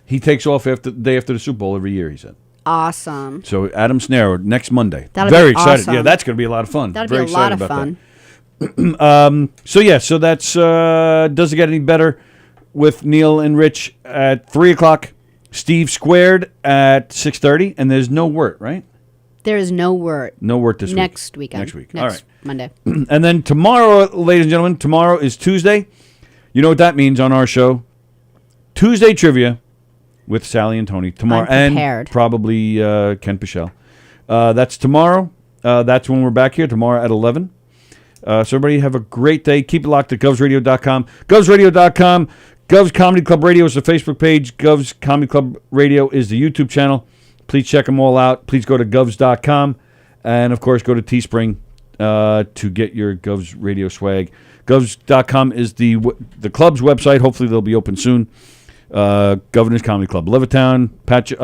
He takes off the day after the Super Bowl every year, he said. Awesome. So, Adam Snare, next Monday. That'll Very be excited. awesome. Yeah, that's going to be a lot of fun. That'll Very be a lot excited of about fun. that. So that's does it get any better with Neil and Rich at 3:00? Steve Squared at 6:30, and there's no word, right? There is no word. No word this week. Next weekend. Next week. Next All right. Monday. And then tomorrow, ladies and gentlemen, tomorrow is Tuesday. You know what that means on our show? Tuesday trivia with Sallie and Tony tomorrow, I'm and prepared. probably Ken Pichelle. That's tomorrow. That's when we're back here tomorrow at 11. So everybody have a great day. Keep it locked at govsradio.com. Govsradio.com. Govs Comedy Club Radio is the Facebook page. Govs Comedy Club Radio is the YouTube channel. Please check them all out. Please go to govs.com. And, of course, go to Teespring to get your Govs Radio swag. Govs.com is the club's website. Hopefully they'll be open soon. Governor's Comedy Club. Levittown,